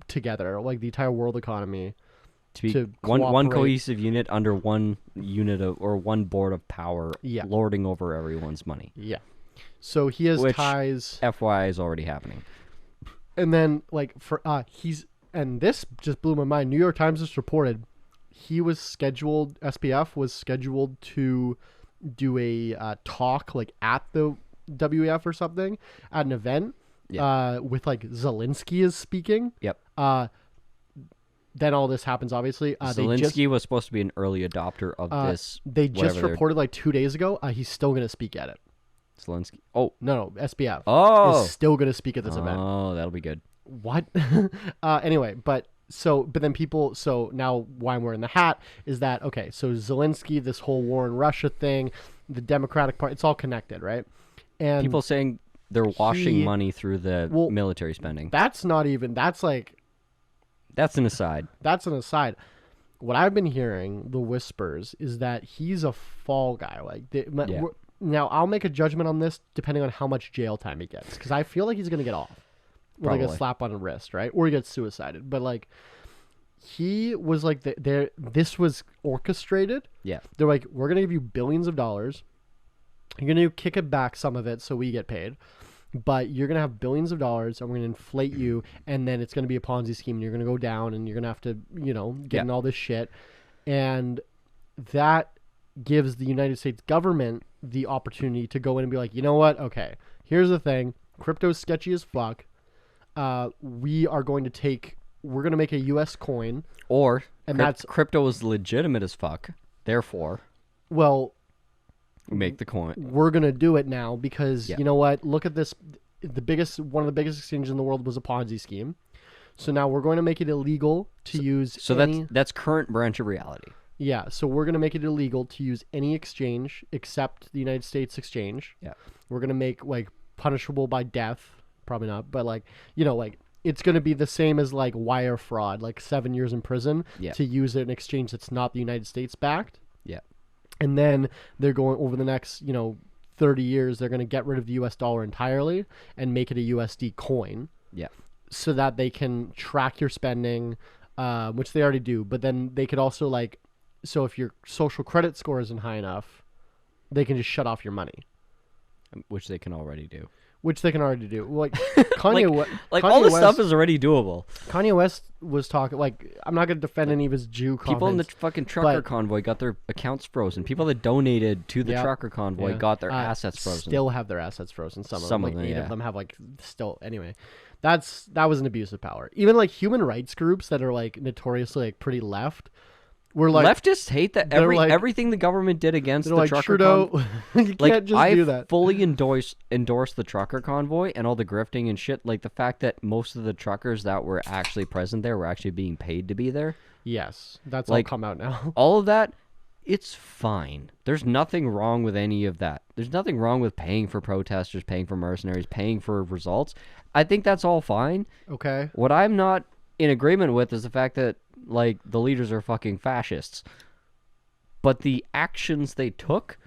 [SPEAKER 3] together, like the entire world economy.
[SPEAKER 2] To be one cohesive unit under one unit or one board of power, lording over everyone's money.
[SPEAKER 3] Yeah. So he has ties.
[SPEAKER 2] FYI is already happening.
[SPEAKER 3] And then, like, and this just blew my mind. New York Times just reported SPF was scheduled to do a talk like at the WEF or something at an event with like Zelensky is speaking.
[SPEAKER 2] Yep.
[SPEAKER 3] Then all this happens, obviously.
[SPEAKER 2] Zelensky was supposed to be an early adopter of this.
[SPEAKER 3] They just reported like 2 days ago he's still going to speak at it.
[SPEAKER 2] Zelensky. Oh.
[SPEAKER 3] No, SPF.
[SPEAKER 2] Oh.
[SPEAKER 3] Is still going to speak at this event.
[SPEAKER 2] Oh, that'll be good.
[SPEAKER 3] What? Anyway, but then people, so now why I'm wearing the hat is that, okay, so Zelensky, this whole war in Russia thing, the Democratic Party, it's all connected, right? And
[SPEAKER 2] people saying they're washing money through the military spending.
[SPEAKER 3] That's an aside. That's an aside. What I've been hearing, the whispers, is that he's a fall guy. Now, I'll make a judgment on this depending on how much jail time he gets, because I feel like he's going to get off. With like a slap on the wrist, right? Or he gets suicided. But like, he was like, this was orchestrated.
[SPEAKER 2] Yeah.
[SPEAKER 3] They're like, we're going to give you billions of dollars. You're going to kick it back, some of it, so we get paid. But you're going to have billions of dollars, and we're going to inflate you, and then it's going to be a Ponzi scheme, and you're going to go down, and you're going to have to, get in all this shit. And that gives the United States government the opportunity to go in and be like, you know what? Okay, here's the thing. Crypto's sketchy as fuck. We're going to make a U.S. coin. That's
[SPEAKER 2] crypto is legitimate as fuck. Therefore, make the coin.
[SPEAKER 3] We're going to do it now because you know what? Look at this. One of the biggest exchanges in the world was a Ponzi scheme. So now we're going to make it illegal to use.
[SPEAKER 2] So that's current branch of reality.
[SPEAKER 3] Yeah. So we're going to make it illegal to use any exchange except the United States exchange.
[SPEAKER 2] Yeah.
[SPEAKER 3] We're going to make like punishable by death. Probably not, but like, it's going to be the same as like wire fraud, like 7 years in prison to use an exchange that's not the United States backed.
[SPEAKER 2] Yeah.
[SPEAKER 3] And then they're going over the next, 30 years, they're going to get rid of the US dollar entirely and make it a USD coin.
[SPEAKER 2] Yeah.
[SPEAKER 3] So that they can track your spending, which they already do. But then they could also so if your social credit score isn't high enough, they can just shut off your money.
[SPEAKER 2] which they can already do.
[SPEAKER 3] Which they can already do. Like Kanye,
[SPEAKER 2] like
[SPEAKER 3] Kanye
[SPEAKER 2] all the
[SPEAKER 3] West,
[SPEAKER 2] stuff is already doable.
[SPEAKER 3] Kanye West was talking. Like, I'm not gonna defend any of his Jew comments.
[SPEAKER 2] People in the fucking trucker convoy got their accounts frozen. People that donated to the trucker convoy got their assets frozen.
[SPEAKER 3] Still have their assets frozen. Some of them, like 8 of them have like still. Anyway, that was an abuse of power. Even like human rights groups that are like notoriously like pretty left. We're like
[SPEAKER 2] leftists hate that everything the government did against the trucker
[SPEAKER 3] Trudeau, you can't just do that.
[SPEAKER 2] I fully endorse the trucker convoy and all the grifting and shit. Like the fact that most of the truckers that were actually present there were actually being paid to be there.
[SPEAKER 3] Yes, that's all come out now.
[SPEAKER 2] All of that, it's fine. There's nothing wrong with any of that. There's nothing wrong with paying for protesters, paying for mercenaries, paying for results. I think that's all fine.
[SPEAKER 3] Okay.
[SPEAKER 2] What I'm not in agreement with is the fact that like the leaders are fucking fascists, but the actions they took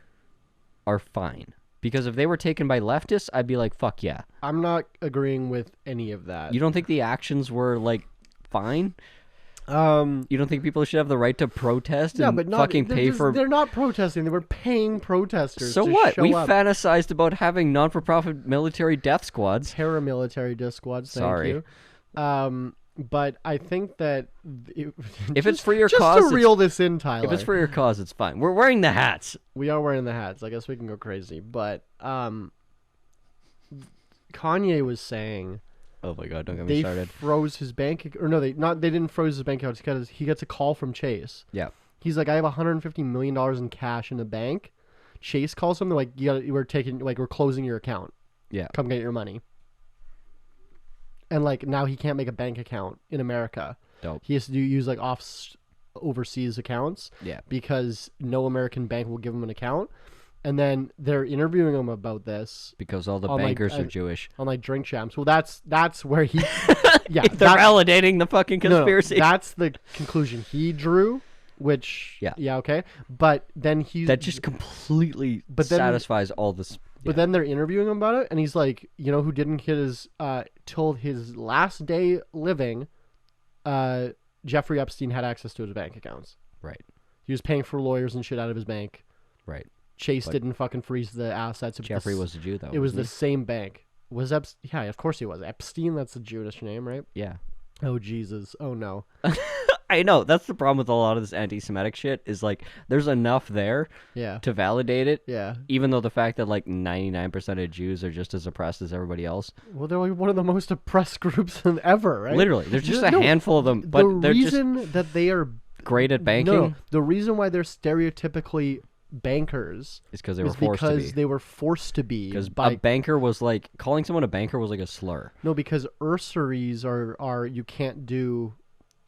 [SPEAKER 2] are fine. Because if they were taken by leftists, I'd be like, fuck yeah.
[SPEAKER 3] I'm not agreeing with any of that.
[SPEAKER 2] You don't think the actions were like fine? You don't think people should have the right to protest and fucking pay for?
[SPEAKER 3] They're not protesting. They were paying protesters.
[SPEAKER 2] So
[SPEAKER 3] to
[SPEAKER 2] what?
[SPEAKER 3] Show
[SPEAKER 2] We
[SPEAKER 3] up.
[SPEAKER 2] fantasized about having non-for-profit military death squads.
[SPEAKER 3] Paramilitary death squads. Thank you. But I think that
[SPEAKER 2] if it's for your
[SPEAKER 3] just
[SPEAKER 2] cause,
[SPEAKER 3] to reel this in, Tyler.
[SPEAKER 2] If it's for your cause, it's fine. We're wearing the hats.
[SPEAKER 3] We are wearing the hats. I guess we can go crazy. But Kanye was saying,
[SPEAKER 2] oh my god, don't get me started.
[SPEAKER 3] They froze his bank, or no, they didn't froze his bank account because he gets a call from Chase.
[SPEAKER 2] Yeah.
[SPEAKER 3] He's like, I have $150 million in cash in the bank. We're closing your account.
[SPEAKER 2] Yeah.
[SPEAKER 3] Come get your money. And like now he can't make a bank account in America.
[SPEAKER 2] Dope.
[SPEAKER 3] He has to use like overseas accounts.
[SPEAKER 2] Yeah. Because
[SPEAKER 3] no American bank will give him an account. And then they're interviewing him about this
[SPEAKER 2] because all the bankers are Jewish
[SPEAKER 3] on like Drink Champs. Well, that's where he
[SPEAKER 2] they're validating the fucking conspiracy.
[SPEAKER 3] No, that's the conclusion he drew. Which okay, but then that
[SPEAKER 2] just completely satisfies all this.
[SPEAKER 3] But then they're interviewing him about it, and he's like, you know, who didn't get his till his last day living, Jeffrey Epstein had access to his bank accounts.
[SPEAKER 2] Right.
[SPEAKER 3] He was paying for lawyers and shit out of his bank.
[SPEAKER 2] Right.
[SPEAKER 3] Chase didn't fucking freeze the assets.
[SPEAKER 2] Jeffrey was a Jew though.
[SPEAKER 3] It was the same bank. Was Epstein? Yeah, of course he was. Epstein. That's a Jewish name, right?
[SPEAKER 2] Yeah.
[SPEAKER 3] Oh Jesus. Oh no.
[SPEAKER 2] I know, that's the problem with a lot of this anti-Semitic shit is like there's enough there to validate it.
[SPEAKER 3] Yeah.
[SPEAKER 2] Even though the fact that like 99% of Jews are just as oppressed as everybody else.
[SPEAKER 3] Well, they're like one of the most oppressed groups ever, right?
[SPEAKER 2] Literally. There's just a handful of them. But
[SPEAKER 3] the reason that they are
[SPEAKER 2] great at banking.
[SPEAKER 3] No, the reason why they're stereotypically bankers
[SPEAKER 2] is because they were forced to be.
[SPEAKER 3] Because they were forced to be.
[SPEAKER 2] Because a banker was like, calling someone a banker was like a slur.
[SPEAKER 3] No, because ursaries are you can't do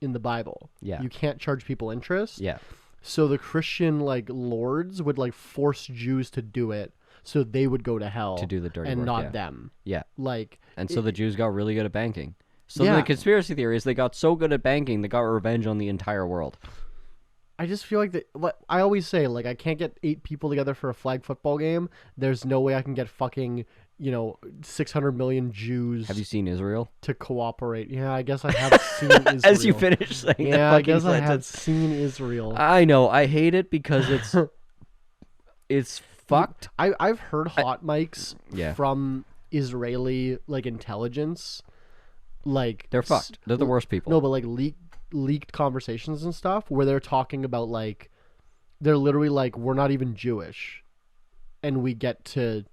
[SPEAKER 3] in the Bible.
[SPEAKER 2] Yeah.
[SPEAKER 3] You can't charge people interest.
[SPEAKER 2] Yeah.
[SPEAKER 3] So the Christian like lords would like force Jews to do it, so they would go to hell
[SPEAKER 2] to do the dirty
[SPEAKER 3] and
[SPEAKER 2] work,
[SPEAKER 3] not them.
[SPEAKER 2] Yeah.
[SPEAKER 3] Like,
[SPEAKER 2] and so the Jews got really good at banking. So the conspiracy theory is they got so good at banking they got revenge on the entire world.
[SPEAKER 3] I just feel like I always say, like, I can't get 8 people together for a flag football game. There's no way I can get fucking 600 million Jews.
[SPEAKER 2] Have you seen Israel?
[SPEAKER 3] To cooperate. Yeah, I guess I have seen Israel.
[SPEAKER 2] As you finish saying
[SPEAKER 3] yeah, I guess I have seen Israel.
[SPEAKER 2] I know. I hate it because it's fucked.
[SPEAKER 3] I've heard hot mics from Israeli like intelligence. Like
[SPEAKER 2] they're fucked. They're the worst people.
[SPEAKER 3] No, but like leaked conversations and stuff where they're talking about like they're literally like, we're not even Jewish, and we get to.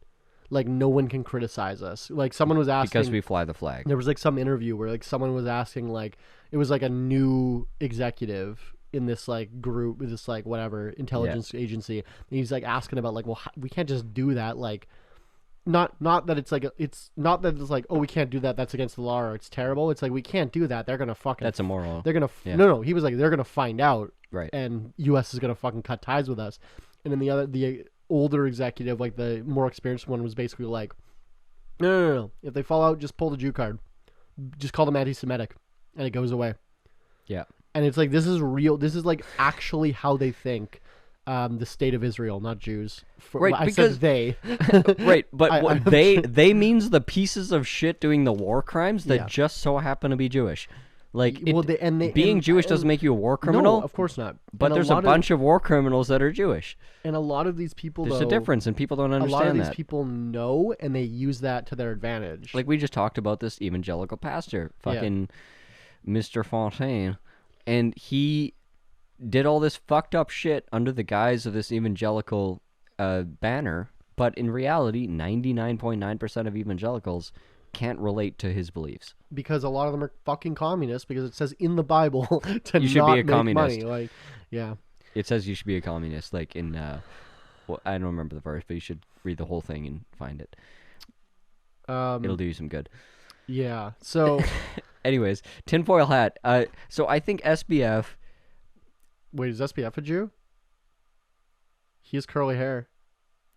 [SPEAKER 3] Like, no one can criticize us. Like, someone was asking...
[SPEAKER 2] Because we fly the flag.
[SPEAKER 3] There was, like, some interview where, like, someone was asking, like... It was, like, a new executive in this, like, group, this, like, whatever, intelligence agency. And he's, like, asking about, like, well, we can't just do that. Like, not that it's, like... It's not that it's, like, oh, we can't do that. That's against the law or it's terrible. It's, like, we can't do that. They're going to fucking...
[SPEAKER 2] That's immoral.
[SPEAKER 3] They're going to... No. He was, like, they're going to find out.
[SPEAKER 2] Right.
[SPEAKER 3] And U.S. is going to fucking cut ties with us. And then the older executive, like the more experienced one, was basically like, no. If they fall out, just pull the Jew card. Just call them anti-Semitic, and it goes away.
[SPEAKER 2] Yeah.
[SPEAKER 3] And it's like, this is real. This is like actually how they think. The state of Israel, not Jews.
[SPEAKER 2] Right,
[SPEAKER 3] I said they.
[SPEAKER 2] Right, but they means the pieces of shit doing the war crimes that just so happen to be Jewish. Like,
[SPEAKER 3] Well,
[SPEAKER 2] being Jewish doesn't make you a war criminal.
[SPEAKER 3] No, of course not.
[SPEAKER 2] But there's a bunch of war criminals that are Jewish.
[SPEAKER 3] And a lot of these people,
[SPEAKER 2] there's a difference, and people don't understand that.
[SPEAKER 3] A lot of these people know, and they use that to their advantage.
[SPEAKER 2] Like, we just talked about this evangelical pastor, fucking Mr. Fontaine, and he did all this fucked up shit under the guise of this evangelical banner, but in reality, 99.9% of evangelicals can't relate to his beliefs.
[SPEAKER 3] Because a lot of them are fucking communists, because it says in the Bible to
[SPEAKER 2] you should
[SPEAKER 3] not
[SPEAKER 2] be a
[SPEAKER 3] make
[SPEAKER 2] communist.
[SPEAKER 3] money. Like, yeah.
[SPEAKER 2] It says you should be a communist, like in, well, I don't remember the verse, but you should read the whole thing and find it. It'll do you some good.
[SPEAKER 3] Yeah, so...
[SPEAKER 2] Anyways, tinfoil hat. So I think SBF...
[SPEAKER 3] Wait, is SBF a Jew? He has curly hair.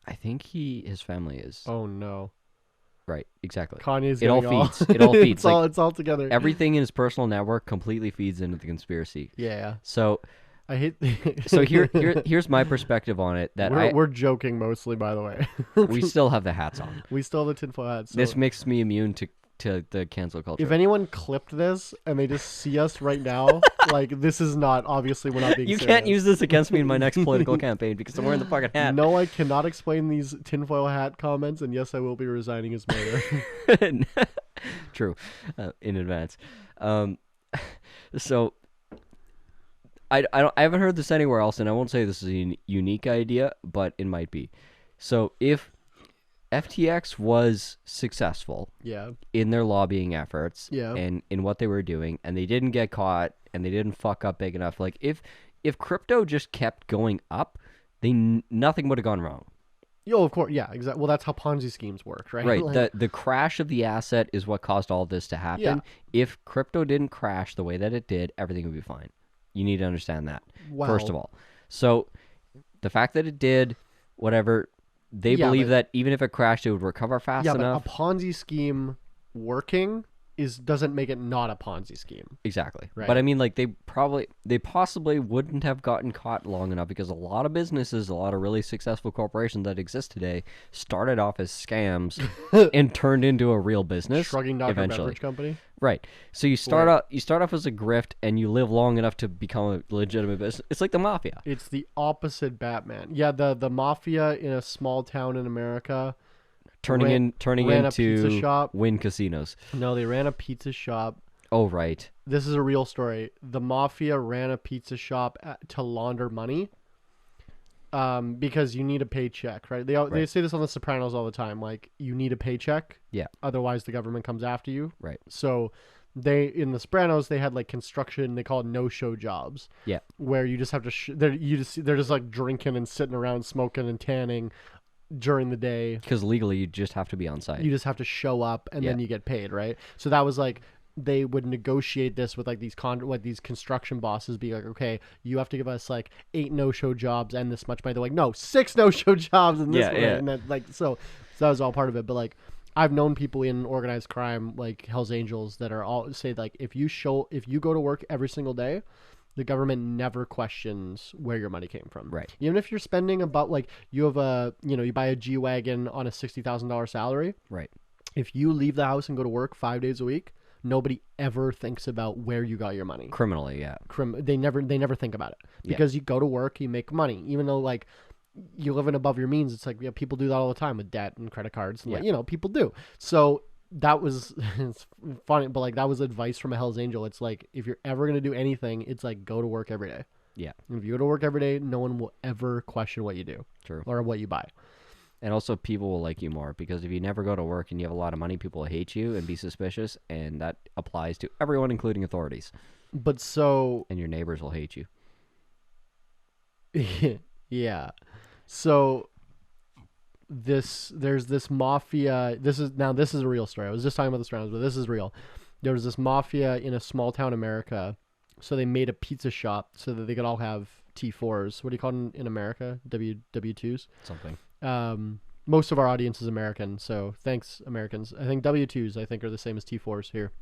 [SPEAKER 2] I think his family is.
[SPEAKER 3] Oh, no.
[SPEAKER 2] Right, exactly.
[SPEAKER 3] Kanye's
[SPEAKER 2] it all
[SPEAKER 3] getting
[SPEAKER 2] feeds. It all feeds.
[SPEAKER 3] It's all together.
[SPEAKER 2] Everything in his personal network completely feeds into the conspiracy.
[SPEAKER 3] Yeah.
[SPEAKER 2] So
[SPEAKER 3] I hate.
[SPEAKER 2] So here's my perspective on it. That
[SPEAKER 3] we're joking mostly, by the way.
[SPEAKER 2] We still have the hats on.
[SPEAKER 3] We still have the tinfoil hats. So
[SPEAKER 2] this makes me immune to the cancel culture.
[SPEAKER 3] If anyone clipped this and they just see us right now, like, this is not, obviously we're not being serious.
[SPEAKER 2] Can't use this against me in my next political campaign because I'm wearing the fucking hat.
[SPEAKER 3] No, I cannot explain these tinfoil hat comments, and yes, I will be resigning as mayor.
[SPEAKER 2] True, in advance. So I haven't heard this anywhere else, and I won't say this is a unique idea, but it might be. So if FTX was successful in their lobbying efforts and in what they were doing, and they didn't get caught and they didn't fuck up big enough, like if crypto just kept going up, nothing would have gone wrong.
[SPEAKER 3] Oh, of course, yeah, exactly. Well, that's how Ponzi schemes work, right?
[SPEAKER 2] Right.
[SPEAKER 3] Like,
[SPEAKER 2] the crash of the asset is what caused all this to happen.
[SPEAKER 3] Yeah.
[SPEAKER 2] If crypto didn't crash the way that it did, everything would be fine. You need to understand that, first of all. So the fact that it did, whatever... They believe that even if it crashed, it would recover fast enough.
[SPEAKER 3] Yeah, but a Ponzi scheme working doesn't make it not a Ponzi scheme.
[SPEAKER 2] Exactly.
[SPEAKER 3] Right.
[SPEAKER 2] But I mean, like, they possibly wouldn't have gotten caught long enough because a lot of businesses, a lot of really successful corporations that exist today started off as scams and turned into a real business.
[SPEAKER 3] Shrugging Dr.
[SPEAKER 2] eventually.
[SPEAKER 3] Beverage Company.
[SPEAKER 2] Right. So you start off as a grift and you live long enough to become a legitimate business. It's like the mafia.
[SPEAKER 3] It's the opposite Batman. Yeah, the mafia in a small town in America
[SPEAKER 2] turning
[SPEAKER 3] ran a pizza
[SPEAKER 2] into
[SPEAKER 3] shop.
[SPEAKER 2] Wynn casinos.
[SPEAKER 3] No, they ran a pizza shop.
[SPEAKER 2] Oh, right.
[SPEAKER 3] This is a real story. The mafia ran a pizza shop to launder money. Because you need a paycheck, right? They say this on The Sopranos all the time. Like, you need a paycheck. Yeah. Otherwise, the government comes after you.
[SPEAKER 2] Right.
[SPEAKER 3] So, in The Sopranos, they had like construction. They call it no-show jobs. Yeah. Where you just have to. They're just like drinking and sitting around, smoking and tanning during the day.
[SPEAKER 2] Because legally, you just have to be on site.
[SPEAKER 3] You just have to show up, and then you get paid, right? So that was like. They would negotiate this with like these construction bosses, be like, okay, you have to give us like 8 no-show jobs and this much money. They're like, no, 6 no-show jobs and this way. And then, like, so that was all part of it. But like, I've known people in organized crime, like Hell's Angels, that are all say like, if you go to work every single day, the government never questions where your money came from. Right. Even if you're spending about like you buy a G-Wagon on a $60,000 salary. Right. If you leave the house and go to work 5 days a week, nobody ever thinks about where you got your money.
[SPEAKER 2] Criminally, yeah.
[SPEAKER 3] They never think about it because you go to work, you make money, even though like you live in above your means. It's like people do that all the time with debt and credit cards. And, like, people do. So that was it's funny, but like that was advice from a Hell's Angel. It's like if you're ever gonna do anything, it's like go to work every day. Yeah. And if you go to work every day, no one will ever question what you do. True. Or what you buy.
[SPEAKER 2] And also, people will like you more because if you never go to work and you have a lot of money, people will hate you and be suspicious, and that applies to everyone, including authorities.
[SPEAKER 3] But so...
[SPEAKER 2] And your neighbors will hate you.
[SPEAKER 3] Yeah. So, there's this mafia... This is a real story. I was just talking about this around, but this is real. There was this mafia in a small town America, so they made a pizza shop so that they could all have T4s. What do you call them in America? W2s?
[SPEAKER 2] Something.
[SPEAKER 3] Most of our audience is American, so thanks, Americans. I think W2s are the same as T4s here.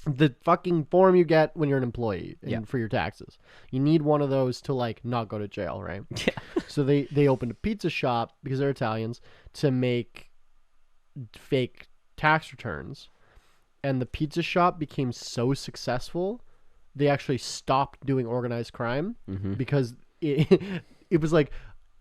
[SPEAKER 3] The fucking form you get when you're an employee for your taxes. You need one of those to like not go to jail, right? Yeah. So they opened a pizza shop because they're Italians to make fake tax returns. and the pizza shop became so successful, they actually stopped doing organized crime because it was like,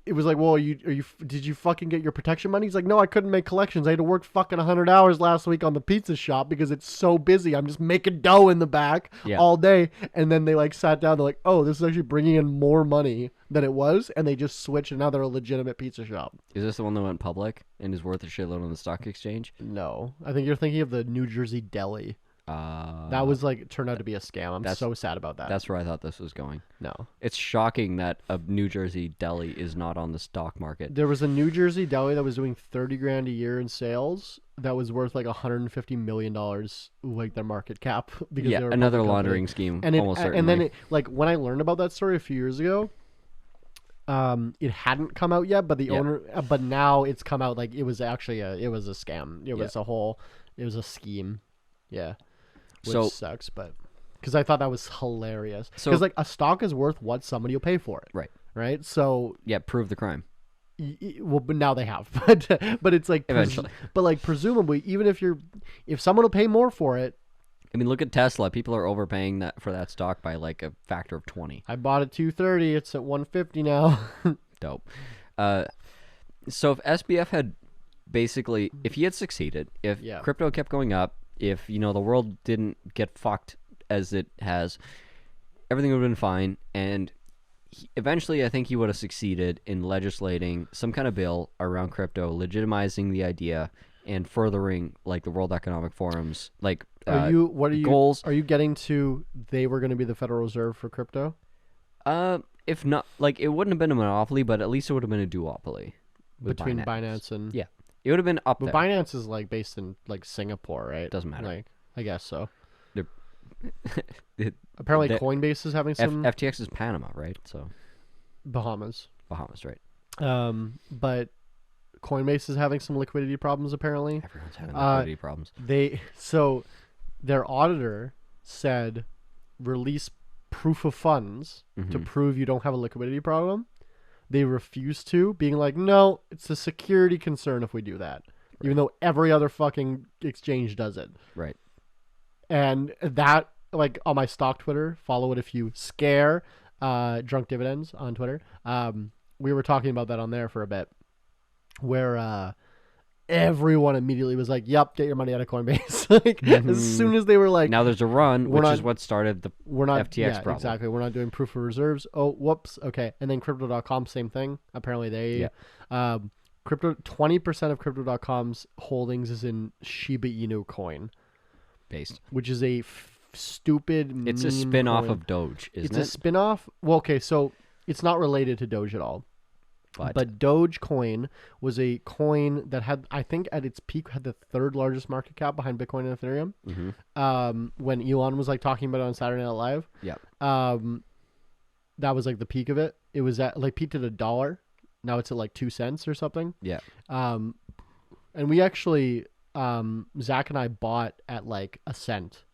[SPEAKER 3] well, did you fucking get your protection money? He's like, no, I couldn't make collections. I had to work fucking 100 hours last week on the pizza shop because it's so busy. I'm just making dough in the back all day. And then they like sat down. They're like, oh, this is actually bringing in more money than it was. And they just switched, and now they're a legitimate pizza shop.
[SPEAKER 2] Is this the one that went public and is worth a shitload on the stock exchange?
[SPEAKER 3] No, I think you're thinking of the New Jersey deli. That was like turned out to be a scam. I'm so sad about that.
[SPEAKER 2] That's where I thought this was going.
[SPEAKER 3] No,
[SPEAKER 2] it's shocking that a New Jersey deli is not on the stock market.
[SPEAKER 3] There was a New Jersey deli that was doing $30,000 a year in sales that was worth like $150 million, like their market cap. Because they were
[SPEAKER 2] another laundering scheme.
[SPEAKER 3] And
[SPEAKER 2] almost certainly.
[SPEAKER 3] And then like when I learned about that story a few years ago, it hadn't come out yet, but the owner, but now it's come out. Like it was actually it was a scam. It was a scheme. Yeah. Which sucks, but because I thought that was hilarious. Because like a stock is worth what somebody will pay for it.
[SPEAKER 2] Right.
[SPEAKER 3] Right. So
[SPEAKER 2] prove the crime.
[SPEAKER 3] Well, but now they have, but it's like
[SPEAKER 2] eventually.
[SPEAKER 3] But like presumably, even if someone will pay more for it.
[SPEAKER 2] I mean, look at Tesla. People are overpaying for that stock by like a factor of 20.
[SPEAKER 3] I bought it $230. It's at $150 now.
[SPEAKER 2] Dope. So if SBF had basically, if he had succeeded, if crypto kept going up, if, the world didn't get fucked as it has, everything would have been fine. And eventually, I think he would have succeeded in legislating some kind of bill around crypto, legitimizing the idea and furthering like the World Economic Forum's like goals.
[SPEAKER 3] Are you getting to they were going to be the Federal Reserve for crypto?
[SPEAKER 2] If not, like it wouldn't have been a monopoly, but at least it would have been a duopoly
[SPEAKER 3] between Binance and
[SPEAKER 2] it would have been up there.
[SPEAKER 3] But Binance is like based in like Singapore, right?
[SPEAKER 2] Doesn't matter.
[SPEAKER 3] Like I guess so. Apparently, Coinbase is having some.
[SPEAKER 2] FTX is Panama, right? So
[SPEAKER 3] Bahamas,
[SPEAKER 2] right?
[SPEAKER 3] But Coinbase is having some liquidity problems. Apparently,
[SPEAKER 2] everyone's having liquidity problems.
[SPEAKER 3] Their auditor said, release proof of funds to prove you don't have a liquidity problem. They refused to, being like, no, it's a security concern if we do that, even though every other fucking exchange does it.
[SPEAKER 2] Right.
[SPEAKER 3] And that, like, on my stock Twitter, follow it if you scare, Drunk Dividends on Twitter. We were talking about that on there for a bit, where everyone immediately was like, yep, get your money out of Coinbase. Like, as soon as they were like,
[SPEAKER 2] now there's a run, which is what started the FTX problem.
[SPEAKER 3] Exactly. We're not doing proof of reserves. Oh, whoops. Okay. And then crypto.com, same thing. Apparently they, crypto, 20% of crypto.com's holdings is in Shiba Inu coin.
[SPEAKER 2] Based.
[SPEAKER 3] Which is a stupid
[SPEAKER 2] It's a spin-off of Doge, isn't it?
[SPEAKER 3] It's a spin-off. Well, okay, so it's not related to Doge at all. But Dogecoin was a coin that had, I think at its peak, had the third largest market cap behind Bitcoin and Ethereum. When Elon was like talking about it on Saturday Night Live.
[SPEAKER 2] Yeah.
[SPEAKER 3] That was like the peak of it. It was at like peaked at $1. Now it's at like 2 cents or something.
[SPEAKER 2] Yeah.
[SPEAKER 3] And we actually, Zach and I bought at like 1 cent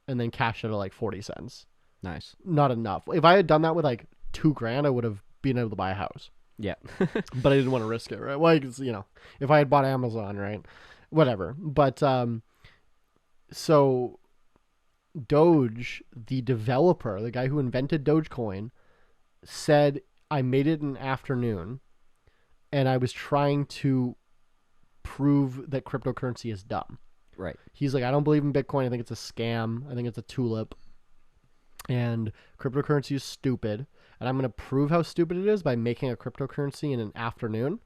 [SPEAKER 3] and then cashed it at like 40 cents.
[SPEAKER 2] Nice.
[SPEAKER 3] Not enough. If I had done that with like $2,000, I would have been able to buy a house.
[SPEAKER 2] Yeah.
[SPEAKER 3] But I didn't want to risk it, right? Well, if I had bought Amazon, right? Whatever. But, so Doge, the developer, the guy who invented Dogecoin, said, I made it in an afternoon and I was trying to prove that cryptocurrency is dumb.
[SPEAKER 2] Right.
[SPEAKER 3] He's like, I don't believe in Bitcoin. I think it's a scam. I think it's a tulip. And cryptocurrency is stupid. And I'm going to prove how stupid it is by making a cryptocurrency in an afternoon.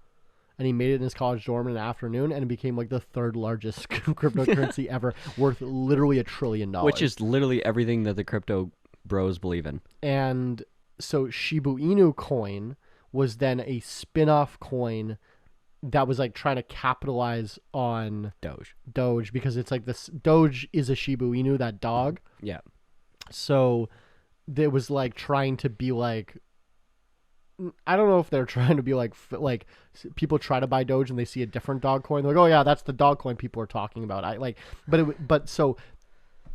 [SPEAKER 3] And he made it in his college dorm in an afternoon, and it became like the third largest cryptocurrency ever, worth literally $1 trillion.
[SPEAKER 2] Which is literally everything that the crypto bros believe in. And
[SPEAKER 3] so Shiba Inu coin was then a spin-off coin that was like trying to capitalize on Doge because it's like this Doge is a Shiba Inu, that dog.
[SPEAKER 2] Yeah.
[SPEAKER 3] So there was like trying to be like, I don't know if they're trying to be like people try to buy Doge and they see a different dog coin. They're like, oh yeah, that's the dog coin people are talking about. But so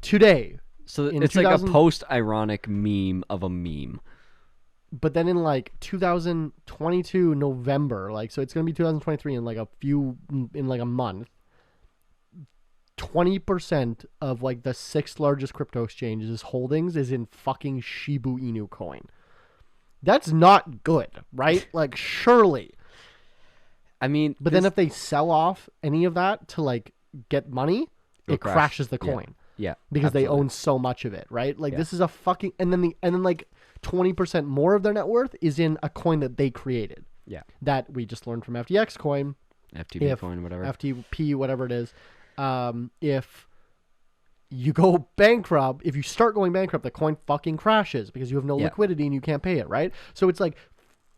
[SPEAKER 3] today.
[SPEAKER 2] So it's like a post-ironic meme of a meme.
[SPEAKER 3] But then in like 2022 November, like, so it's going to be 2023 in like a month, 20% of like the 6th largest crypto exchange's holdings is in fucking Shiba Inu coin. That's not good, right? Like, surely.
[SPEAKER 2] I mean,
[SPEAKER 3] but then if they sell off any of that to like get money, it crashes the coin.
[SPEAKER 2] Yeah.
[SPEAKER 3] Because they own so much of it, right? Like this is a fucking and then like 20% more of their net worth is in a coin that they created.
[SPEAKER 2] Yeah.
[SPEAKER 3] That we just learned from FTX coin.
[SPEAKER 2] FTP coin, whatever.
[SPEAKER 3] FTP, whatever it is. If you go bankrupt, if you start going bankrupt, the coin fucking crashes because you have no liquidity and you can't pay it, right? So it's like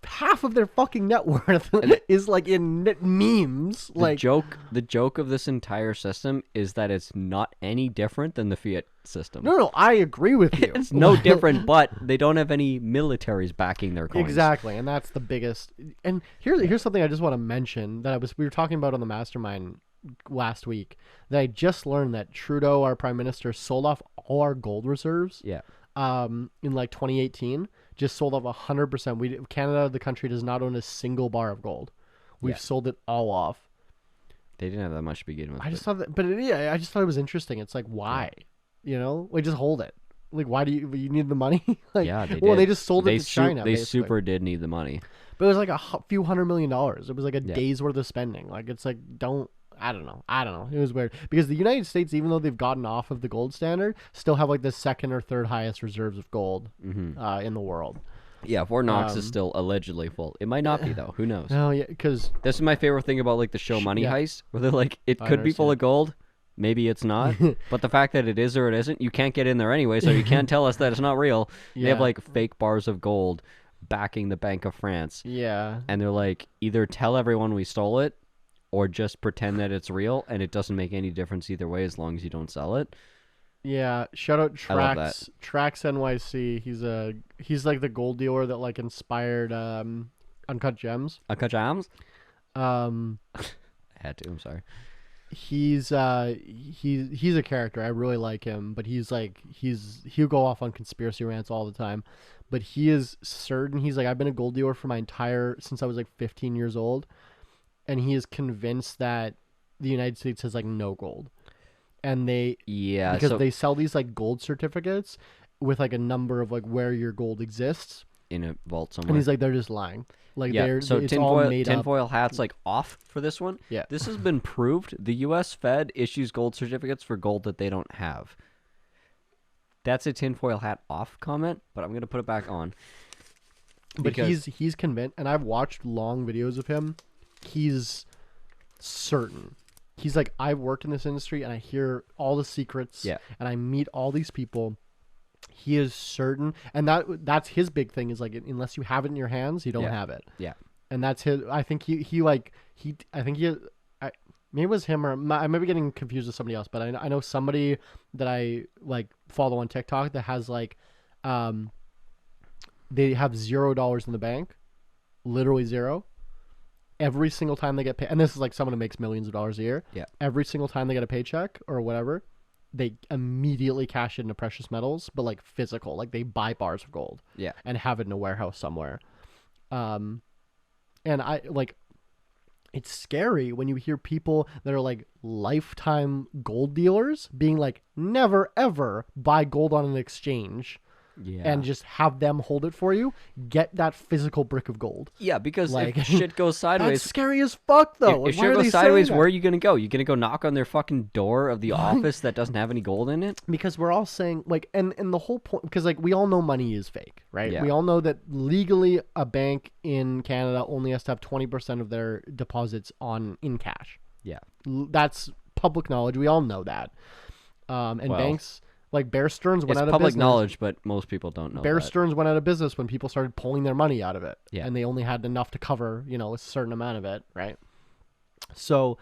[SPEAKER 3] half of their fucking net worth is like in memes. The
[SPEAKER 2] joke of this entire system is that it's not any different than the fiat system.
[SPEAKER 3] No, I agree with you.
[SPEAKER 2] It's no different, but they don't have any militaries backing their coins.
[SPEAKER 3] Exactly, and that's the biggest. And here's something I just want to mention that we were talking about on the mastermind last week, that I just learned that Trudeau, our prime minister, sold off all our gold reserves.
[SPEAKER 2] Yeah.
[SPEAKER 3] In like 2018, just sold off 100%. Canada, the country, does not own a single bar of gold. We've sold it all off.
[SPEAKER 2] They didn't have that much to begin with.
[SPEAKER 3] I just thought that, I just thought it was interesting. It's like, why? You know, like just hold it. Like, why do you need the money? Like,
[SPEAKER 2] yeah, they did.
[SPEAKER 3] Well, they just sold it to China.
[SPEAKER 2] They
[SPEAKER 3] basically.
[SPEAKER 2] super did need the money.
[SPEAKER 3] But it was like a few $100 million. It was like a day's worth of spending. Like, it's like, I don't know. It was weird because the United States, even though they've gotten off of the gold standard, still have like the 2nd or 3rd highest reserves of gold in the world.
[SPEAKER 2] Yeah, Fort Knox is still allegedly full. It might not be though. Who knows?
[SPEAKER 3] Oh yeah, because
[SPEAKER 2] this is my favorite thing about like the show Money Heist, where they're like, it could be full of gold. Maybe it's not, but the fact that it is or it isn't, you can't get in there anyway, so you can't tell us that it's not real. They have like fake bars of gold backing the Bank of France.
[SPEAKER 3] Yeah.
[SPEAKER 2] And they're like, either tell everyone we stole it or just pretend that it's real, and it doesn't make any difference either way as long as you don't sell it.
[SPEAKER 3] Yeah, shout out Trax NYC. He's like the gold dealer that like inspired Uncut Gems.
[SPEAKER 2] Uncut Gems?
[SPEAKER 3] I
[SPEAKER 2] had to, I'm sorry.
[SPEAKER 3] He's a character. I really like him, but he'll go off on conspiracy rants all the time. But he is certain. He's like, I've been a gold dealer since I was like 15 years old, and he is convinced that the United States has like no gold, and because they sell these like gold certificates with like a number of like where your gold exists
[SPEAKER 2] in a vault somewhere.
[SPEAKER 3] And he's like, they're just lying. Like it's all made up.
[SPEAKER 2] Tinfoil hat's like off for this one.
[SPEAKER 3] Yeah.
[SPEAKER 2] This has been proved. The U.S. Fed issues gold certificates for gold that they don't have. That's a tinfoil hat off comment, but I'm gonna put it back on.
[SPEAKER 3] But he's convinced, and I've watched long videos of him. He's certain. He's like, I've worked in this industry, and I hear all the secrets.
[SPEAKER 2] Yeah.
[SPEAKER 3] And I meet all these people. He is certain, and that's his big thing is like, unless you have it in your hands, you don't have it.
[SPEAKER 2] Yeah.
[SPEAKER 3] And that's his. I think maybe it was him, or I might be getting confused with somebody else, but I know somebody that I like follow on TikTok that has like, they have $0 in the bank, literally zero. Every single time they get paid, and this is like someone who makes millions of dollars a year.
[SPEAKER 2] Yeah.
[SPEAKER 3] Every single time they get a paycheck or whatever, they immediately cash it into precious metals, but like physical, like they buy bars of gold.
[SPEAKER 2] Yeah.
[SPEAKER 3] And have it in a warehouse somewhere. And I like, it's scary when you hear people that are like lifetime gold dealers being like, never ever buy gold on an exchange.
[SPEAKER 2] Yeah.
[SPEAKER 3] And just have them hold it for you. Get that physical brick of gold.
[SPEAKER 2] Yeah, because
[SPEAKER 3] like,
[SPEAKER 2] if shit goes sideways...
[SPEAKER 3] That's scary as fuck, though.
[SPEAKER 2] If shit goes sideways, where are you going to go? You going to go knock on their fucking door of the office that doesn't have any gold in it?
[SPEAKER 3] Because we're all saying, like, and the whole point... Because, like, we all know money is fake, right?
[SPEAKER 2] Yeah.
[SPEAKER 3] We all know that legally a bank in Canada only has to have 20% of their deposits in cash.
[SPEAKER 2] Yeah.
[SPEAKER 3] That's public knowledge. We all know that. Banks... Like Bear Stearns went out of business.
[SPEAKER 2] It's public knowledge, but most people don't know
[SPEAKER 3] Bear Stearns went out of business when people started pulling their money out of it.
[SPEAKER 2] Yeah.
[SPEAKER 3] And they only had enough to cover, a certain amount of it, right? So,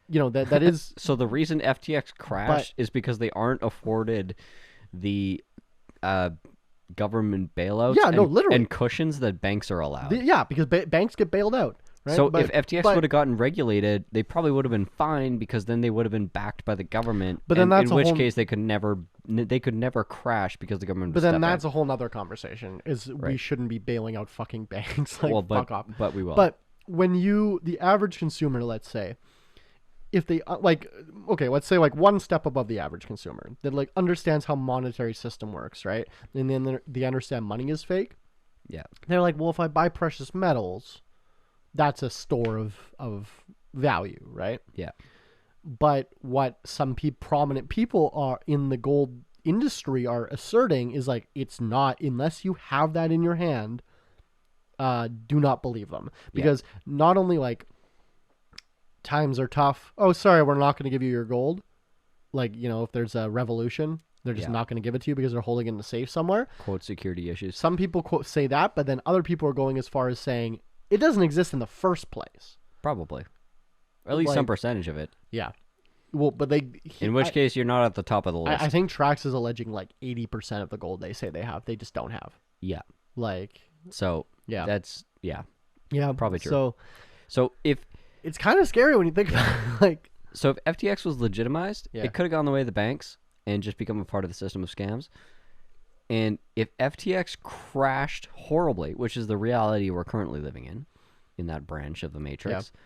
[SPEAKER 3] that is...
[SPEAKER 2] So the reason FTX crashed is because they aren't afforded the government bailouts
[SPEAKER 3] literally.
[SPEAKER 2] and cushions that banks are allowed.
[SPEAKER 3] Because banks get bailed out. Right?
[SPEAKER 2] So if FTX would have gotten regulated, they probably would have been fine because then they would have been backed by the government.
[SPEAKER 3] But then
[SPEAKER 2] in which case they could never crash because the government.
[SPEAKER 3] But then that's a whole nother conversation. We shouldn't be bailing out fucking banks. Fuck off.
[SPEAKER 2] But we will.
[SPEAKER 3] But when the average consumer, let's say, if they okay, let's say like one step above the average consumer that like understands how monetary system works, right? And then they understand money is fake.
[SPEAKER 2] Yeah.
[SPEAKER 3] They're like, well, if I buy precious metals, that's a store of value, right?
[SPEAKER 2] Yeah.
[SPEAKER 3] But what some prominent people are in the gold industry are asserting is like, it's not, unless you have that in your hand, do not believe them. Because not only like times are tough. Oh, sorry, we're not going to give you your gold. Like, if there's a revolution, they're just not going to give it to you because they're holding it in a safe somewhere.
[SPEAKER 2] Quote security issues.
[SPEAKER 3] Some people say that, but then other people are going as far as saying it doesn't exist in the first place.
[SPEAKER 2] Probably. Or at least some percentage of it.
[SPEAKER 3] Yeah. Well, but
[SPEAKER 2] in which case, you're not at the top of the list.
[SPEAKER 3] I think Trax is alleging like 80% of the gold they say they have. They just don't have.
[SPEAKER 2] Yeah.
[SPEAKER 3] Like.
[SPEAKER 2] So.
[SPEAKER 3] Yeah.
[SPEAKER 2] That's. Yeah.
[SPEAKER 3] Yeah.
[SPEAKER 2] Probably true. So if.
[SPEAKER 3] It's kind of scary when you think about it. Like.
[SPEAKER 2] So if FTX was legitimized, it could have gone the way of the banks and just become a part of the system of scams. And if FTX crashed horribly, which is the reality we're currently living in that branch of the Matrix.
[SPEAKER 3] Yeah.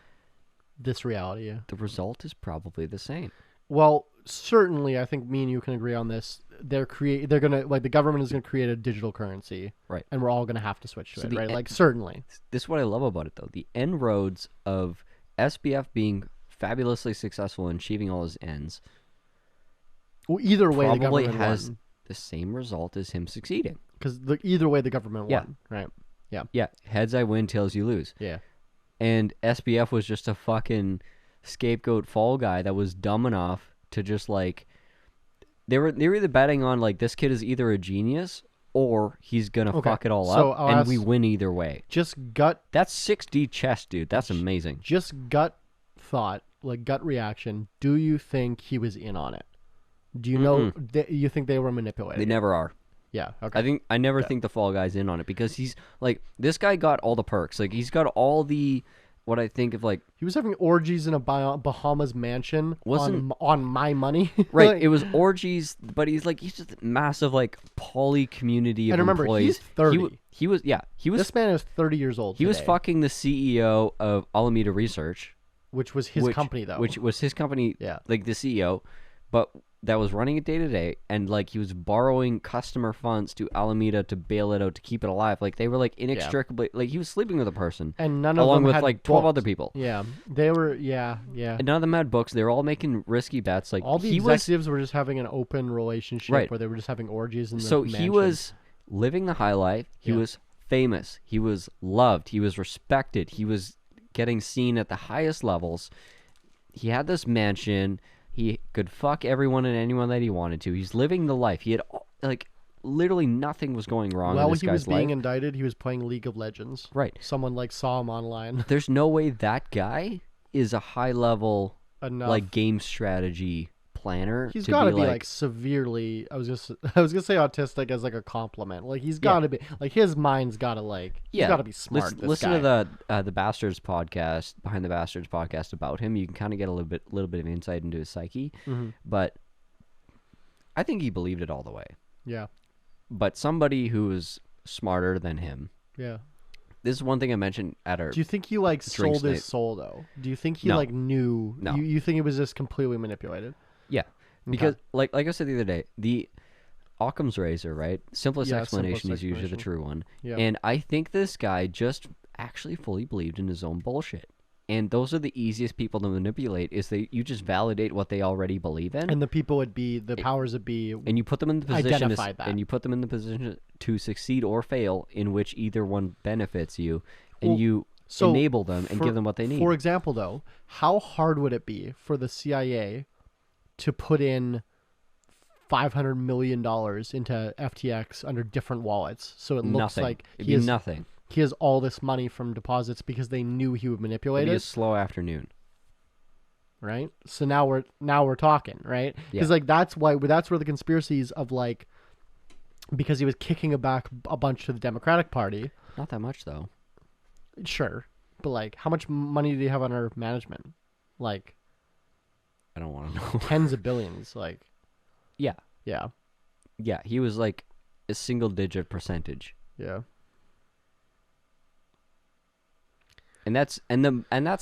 [SPEAKER 3] This reality, yeah.
[SPEAKER 2] The result is probably the same.
[SPEAKER 3] Well, certainly, I think me and you can agree on this. They're gonna, like, the government is gonna create a digital currency,
[SPEAKER 2] right?
[SPEAKER 3] And we're all gonna have to switch to it, right? Like, certainly.
[SPEAKER 2] This is what I love about it, though. The end roads of SBF being fabulously successful in achieving all his ends.
[SPEAKER 3] Well, either way, the
[SPEAKER 2] probably
[SPEAKER 3] government
[SPEAKER 2] has
[SPEAKER 3] won.
[SPEAKER 2] The same result as him succeeding.
[SPEAKER 3] Because either way, the government won, right? Yeah.
[SPEAKER 2] Yeah. Heads I win, tails you lose.
[SPEAKER 3] Yeah.
[SPEAKER 2] And SBF was just a fucking scapegoat fall guy that was dumb enough to just like they were either betting on like this kid is either a genius or he's gonna fuck it all up, and we win either way.
[SPEAKER 3] Just gut.
[SPEAKER 2] That's 6D chess, dude. That's amazing.
[SPEAKER 3] Just gut thought, like gut reaction. Do you think he was in on it? Do you know? You think they were manipulated?
[SPEAKER 2] They never are.
[SPEAKER 3] Yeah. Okay.
[SPEAKER 2] I never think the fall guy's in on it because he's like this guy got all the perks. Like he's got all the what I think of like
[SPEAKER 3] he was having orgies in a Bahamas mansion
[SPEAKER 2] on
[SPEAKER 3] my money.
[SPEAKER 2] Right.
[SPEAKER 3] Like,
[SPEAKER 2] it was orgies, but he's just massive like poly community of
[SPEAKER 3] remember,
[SPEAKER 2] employees.
[SPEAKER 3] He's 30.
[SPEAKER 2] He was This
[SPEAKER 3] man is 30 years old.
[SPEAKER 2] He was fucking the CEO of Alameda Research,
[SPEAKER 3] which was his company though.
[SPEAKER 2] Which was his company.
[SPEAKER 3] Yeah.
[SPEAKER 2] Like the CEO, but that was running it day to day, and like he was borrowing customer funds to Alameda to bail it out to keep it alive. Like they were like inextricably like he was sleeping with a person,
[SPEAKER 3] and none of
[SPEAKER 2] along
[SPEAKER 3] them
[SPEAKER 2] with
[SPEAKER 3] had
[SPEAKER 2] like 12
[SPEAKER 3] books.
[SPEAKER 2] other people.
[SPEAKER 3] Yeah, they were. Yeah.
[SPEAKER 2] And none of them had books. They were all making risky bets. Like
[SPEAKER 3] all the executives were just having an open relationship where they were just having orgies. In
[SPEAKER 2] so
[SPEAKER 3] the
[SPEAKER 2] he was living the high life. He was famous. He was loved. He was respected. He was getting seen at the highest levels. He had this mansion. He could fuck everyone and anyone that he wanted to. He's living the life. He had, like, literally nothing was going wrong in this guy's life. While he was being
[SPEAKER 3] indicted, he was playing League of Legends.
[SPEAKER 2] Right.
[SPEAKER 3] Someone, like, saw him online.
[SPEAKER 2] There's no way that guy is a high-level, like, game strategy planner.
[SPEAKER 3] He's got to be like severely. I was gonna say autistic as like a compliment. Like he's got to be like his mind's got to like he's got to be smart.
[SPEAKER 2] Listen to the Bastards podcast, Behind the Bastards podcast about him. You can kind of get a little bit of insight into his psyche. But I think he believed it all the way.
[SPEAKER 3] Yeah.
[SPEAKER 2] But somebody who is smarter than him.
[SPEAKER 3] Yeah.
[SPEAKER 2] This is one thing I mentioned at our.
[SPEAKER 3] Do you think he like sold his soul though? Do you think he like knew?
[SPEAKER 2] No.
[SPEAKER 3] You think it was just completely manipulated?
[SPEAKER 2] Yeah, because like I said the other day, the Occam's razor, right? Simplest explanation is usually the true one. Yeah. And I think this guy just actually fully believed in his own bullshit. And those are the easiest people to manipulate. Is you just validate what they already believe in,
[SPEAKER 3] and the people would be the powers that be,
[SPEAKER 2] and you put them in the position to succeed or fail, in which either one benefits you, and you enable them and give them what they need.
[SPEAKER 3] For example, though, how hard would it be for the CIA to put in $500 million into FTX under different wallets, so it looks like
[SPEAKER 2] nothing.
[SPEAKER 3] He has all this money from deposits because they knew he would manipulate it.
[SPEAKER 2] It'd be a slow afternoon,
[SPEAKER 3] right? So now we're talking, right? Because like that's where the conspiracies of like because he was kicking back a bunch to the Democratic Party.
[SPEAKER 2] Not that much though.
[SPEAKER 3] Sure, but like how much money did he have under management? Like,
[SPEAKER 2] I don't want to know.
[SPEAKER 3] Tens of billions, like.
[SPEAKER 2] Yeah.
[SPEAKER 3] Yeah.
[SPEAKER 2] Yeah, he was like a single-digit percentage.
[SPEAKER 3] Yeah.
[SPEAKER 2] And that's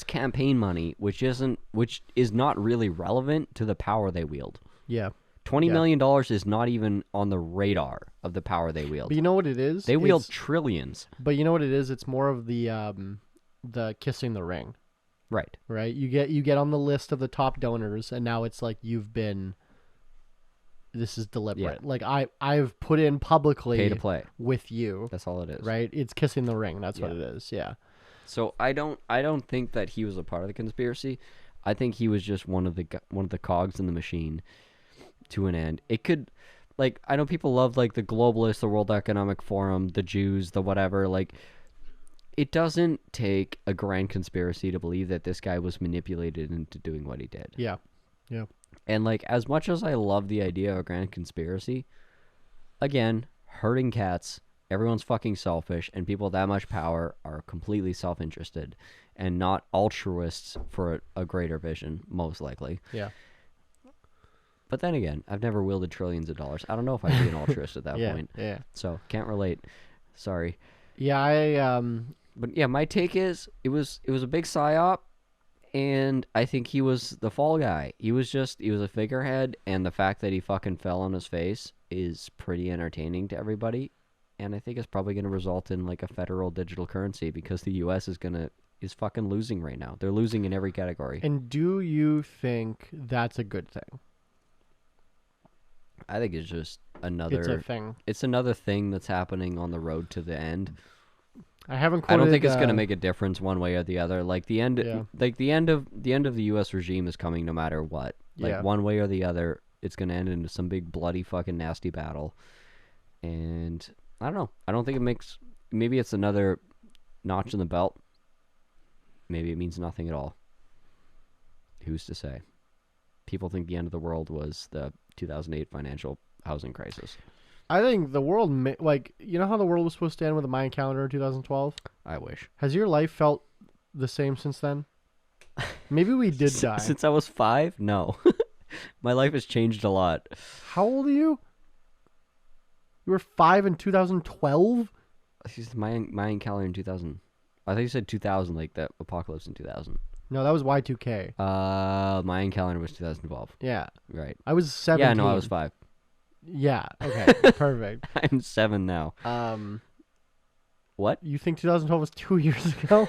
[SPEAKER 2] campaign money, which is not really relevant to the power they wield.
[SPEAKER 3] Yeah.
[SPEAKER 2] $20 million is not even on the radar of the power they wield.
[SPEAKER 3] But you know what it is?
[SPEAKER 2] They wield trillions.
[SPEAKER 3] But you know what it is? It's more of the kissing the ring.
[SPEAKER 2] Right.
[SPEAKER 3] Right? You get on the list of the top donors, and now it's like this is deliberate. Yeah. Like I've put in publicly
[SPEAKER 2] pay to play
[SPEAKER 3] with you.
[SPEAKER 2] That's all it is.
[SPEAKER 3] Right? It's kissing the ring. That's what it is. Yeah.
[SPEAKER 2] So I don't think that he was a part of the conspiracy. I think he was just one of the cogs in the machine to an end. It could, like, I know people love, like, the globalists, the World Economic Forum, the Jews, the whatever. Like, it doesn't take a grand conspiracy to believe that this guy was manipulated into doing what he did.
[SPEAKER 3] Yeah. Yeah.
[SPEAKER 2] And, like, as much as I love the idea of a grand conspiracy, again, herding cats, everyone's fucking selfish, and people with that much power are completely self-interested and not altruists for a greater vision, most likely.
[SPEAKER 3] Yeah.
[SPEAKER 2] But then again, I've never wielded trillions of dollars. I don't know if I'd be an altruist at that point.
[SPEAKER 3] Yeah.
[SPEAKER 2] So, can't relate. Sorry.
[SPEAKER 3] Yeah,
[SPEAKER 2] But yeah, my take is it was a big psyop, and I think he was the fall guy. He was a figurehead, and the fact that he fucking fell on his face is pretty entertaining to everybody. And I think it's probably going to result in, like, a federal digital currency, because the U.S. is fucking losing right now. They're losing in every category.
[SPEAKER 3] And do you think that's a good thing?
[SPEAKER 2] I think it's just another...
[SPEAKER 3] It's a thing.
[SPEAKER 2] It's another thing that's happening on the road to the end.
[SPEAKER 3] I haven't quoted,
[SPEAKER 2] I don't think it's going to make a difference one way or the other. Like, the end of the U.S. regime is coming no matter what. Like, one way or the other, it's going to end into some big bloody fucking nasty battle. And I don't know. I don't think it makes... Maybe it's another notch in the belt. Maybe it means nothing at all. Who's to say? People think the end of the world was the 2008 financial housing crisis.
[SPEAKER 3] I think the world, like, you know how the world was supposed to end with the Mayan calendar in 2012?
[SPEAKER 2] I wish.
[SPEAKER 3] Has your life felt the same since then? Maybe we did die.
[SPEAKER 2] Since I was 5? No. My life has changed a lot.
[SPEAKER 3] How old are you? You were 5 in 2012?
[SPEAKER 2] Mayan calendar in 2000. I thought you said 2000, like the apocalypse in 2000.
[SPEAKER 3] No, that was Y2K.
[SPEAKER 2] Mayan calendar was 2012.
[SPEAKER 3] Yeah.
[SPEAKER 2] Right.
[SPEAKER 3] I was 17.
[SPEAKER 2] Yeah, no, I was 5.
[SPEAKER 3] Yeah, okay, perfect.
[SPEAKER 2] I'm 7 now. What?
[SPEAKER 3] You think 2012 was 2 years ago?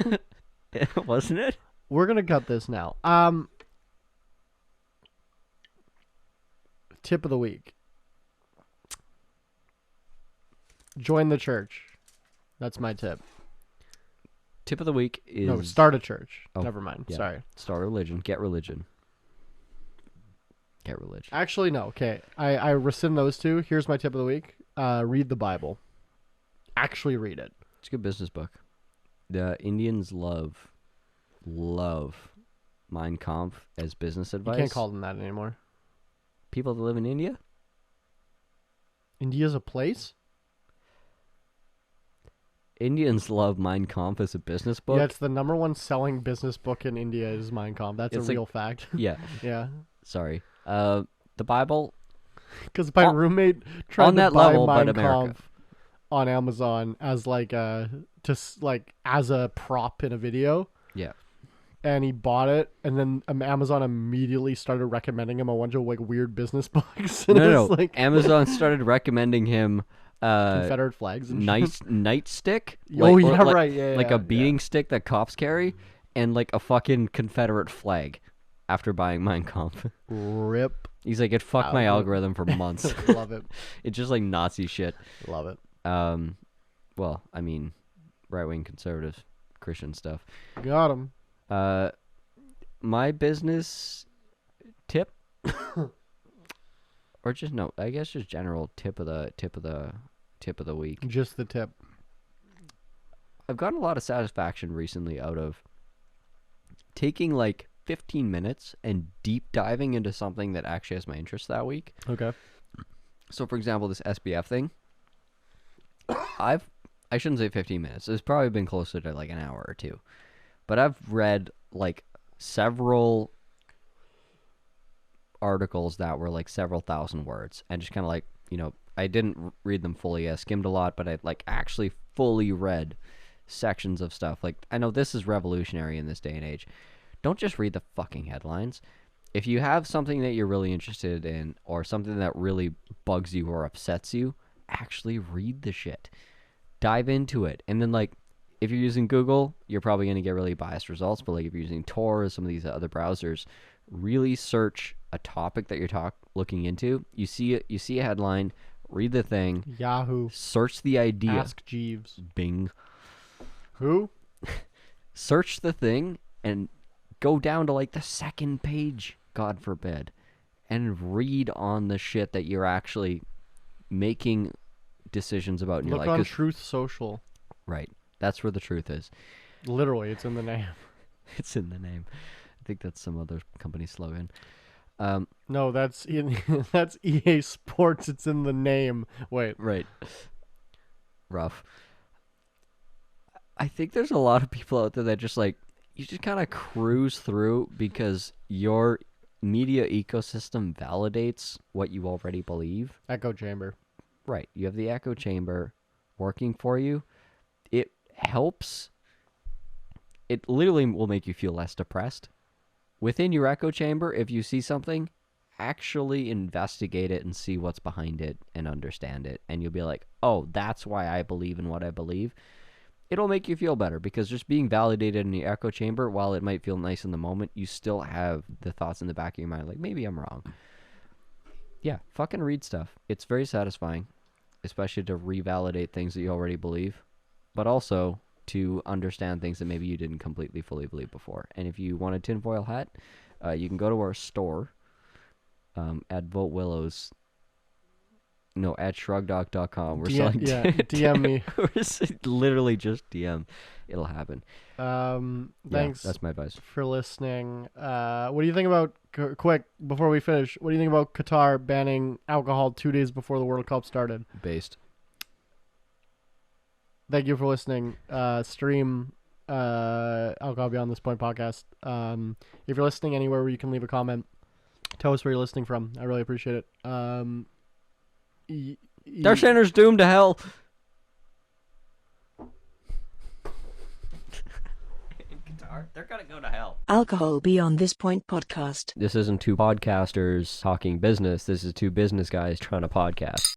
[SPEAKER 2] Wasn't it?
[SPEAKER 3] We're going to cut this now. Tip of the week. Join the church. That's my tip.
[SPEAKER 2] Tip of the week is...
[SPEAKER 3] No, start a church.
[SPEAKER 2] Oh,
[SPEAKER 3] Never mind.
[SPEAKER 2] Yeah.
[SPEAKER 3] Sorry.
[SPEAKER 2] Start religion. Get religion. Get religion.
[SPEAKER 3] Actually, no. Okay. I rescind those two. Here's my tip of the week. Read the Bible. Actually read it.
[SPEAKER 2] It's a good business book. The Indians love Mein Kampf as business advice.
[SPEAKER 3] You can't call them that anymore.
[SPEAKER 2] People that live in India?
[SPEAKER 3] India's a place?
[SPEAKER 2] Indians love Mein Kampf as a business book.
[SPEAKER 3] Yeah, it's the number one selling business book in India is Mein Kampf. That's a real fact.
[SPEAKER 2] Yeah.
[SPEAKER 3] Yeah.
[SPEAKER 2] Sorry. The Bible.
[SPEAKER 3] Because my roommate tried
[SPEAKER 2] on
[SPEAKER 3] to
[SPEAKER 2] that
[SPEAKER 3] buy
[SPEAKER 2] level,
[SPEAKER 3] Mein
[SPEAKER 2] but America.
[SPEAKER 3] Kampf on Amazon as as a prop in a video.
[SPEAKER 2] Yeah.
[SPEAKER 3] And he bought it, and then Amazon immediately started recommending him a bunch of like weird business books. And
[SPEAKER 2] no.
[SPEAKER 3] Like...
[SPEAKER 2] Amazon started recommending him
[SPEAKER 3] Confederate flags and
[SPEAKER 2] nightstick.
[SPEAKER 3] Right.
[SPEAKER 2] Like a beating stick that cops carry, and like a fucking Confederate flag. After buying Mein Kampf.
[SPEAKER 3] Rip.
[SPEAKER 2] He's like, it fucked my algorithm for months.
[SPEAKER 3] Love it.
[SPEAKER 2] It's just like Nazi shit.
[SPEAKER 3] Love it.
[SPEAKER 2] Well, I mean, right-wing conservative Christian stuff.
[SPEAKER 3] Got him.
[SPEAKER 2] My business tip, or just no, I guess just general tip of the week.
[SPEAKER 3] Just the tip.
[SPEAKER 2] I've gotten a lot of satisfaction recently out of taking like 15 minutes and deep diving into something that actually has my interest that week.
[SPEAKER 3] Okay.
[SPEAKER 2] So, for example, this SBF thing, I shouldn't say 15 minutes. It's probably been closer to like an hour or two. But I've read like several articles that were like several thousand words and just kind of like, I didn't read them fully. I skimmed a lot, but I like actually fully read sections of stuff. Like, I know this is revolutionary in this day and age. Don't just read the fucking headlines. If you have something that you're really interested in or something that really bugs you or upsets you, actually read the shit. Dive into it. And then, like, if you're using Google, you're probably going to get really biased results. But, like, if you're using Tor or some of these other browsers, really search a topic that you're looking into. You see a headline, read the thing.
[SPEAKER 3] Yahoo.
[SPEAKER 2] Search the idea.
[SPEAKER 3] Ask Jeeves.
[SPEAKER 2] Bing.
[SPEAKER 3] Who?
[SPEAKER 2] Search the thing and go down to, like, the second page, God forbid, and read on the shit that you're actually making decisions about in your life.
[SPEAKER 3] Look on Truth Social.
[SPEAKER 2] Right. That's where the truth is.
[SPEAKER 3] Literally, it's in the name.
[SPEAKER 2] It's in the name. I think that's some other company slogan.
[SPEAKER 3] No, that's that's EA Sports. It's in the name. Wait.
[SPEAKER 2] Right. Rough. I think there's a lot of people out there that just, like, you just kind of cruise through because your media ecosystem validates what you already believe.
[SPEAKER 3] Echo chamber.
[SPEAKER 2] Right. You have the echo chamber working for you. It helps. It literally will make you feel less depressed. Within your echo chamber, if you see something, actually investigate it and see what's behind it and understand it. And you'll be like, oh, that's why I believe in what I believe. It'll make you feel better because just being validated in the echo chamber, while it might feel nice in the moment, you still have the thoughts in the back of your mind like, maybe I'm wrong. Yeah, fucking read stuff. It's very satisfying, especially to revalidate things that you already believe, but also to understand things that maybe you didn't completely fully believe before. And if you want a tinfoil hat, you can go to our store at Vote Willows. No, at shrugdoc.com. We're selling.
[SPEAKER 3] Yeah, DM me.
[SPEAKER 2] Literally just DM. It'll happen.
[SPEAKER 3] Thanks.
[SPEAKER 2] Yeah, that's my advice
[SPEAKER 3] for listening. What do you think about quick before we finish? What do you think about Qatar banning alcohol 2 days before the World Cup started?
[SPEAKER 2] Based.
[SPEAKER 3] Thank you for listening. Stream Alcohol Beyond This Point podcast. If you're listening anywhere where you can leave a comment, tell us where you're listening from. I really appreciate it.
[SPEAKER 2] Their sinner's doomed to hell. In Qatar, they're gonna go to hell.
[SPEAKER 1] Alcohol Beyond This Point podcast.
[SPEAKER 2] This isn't two podcasters talking business. This is two business guys trying to podcast.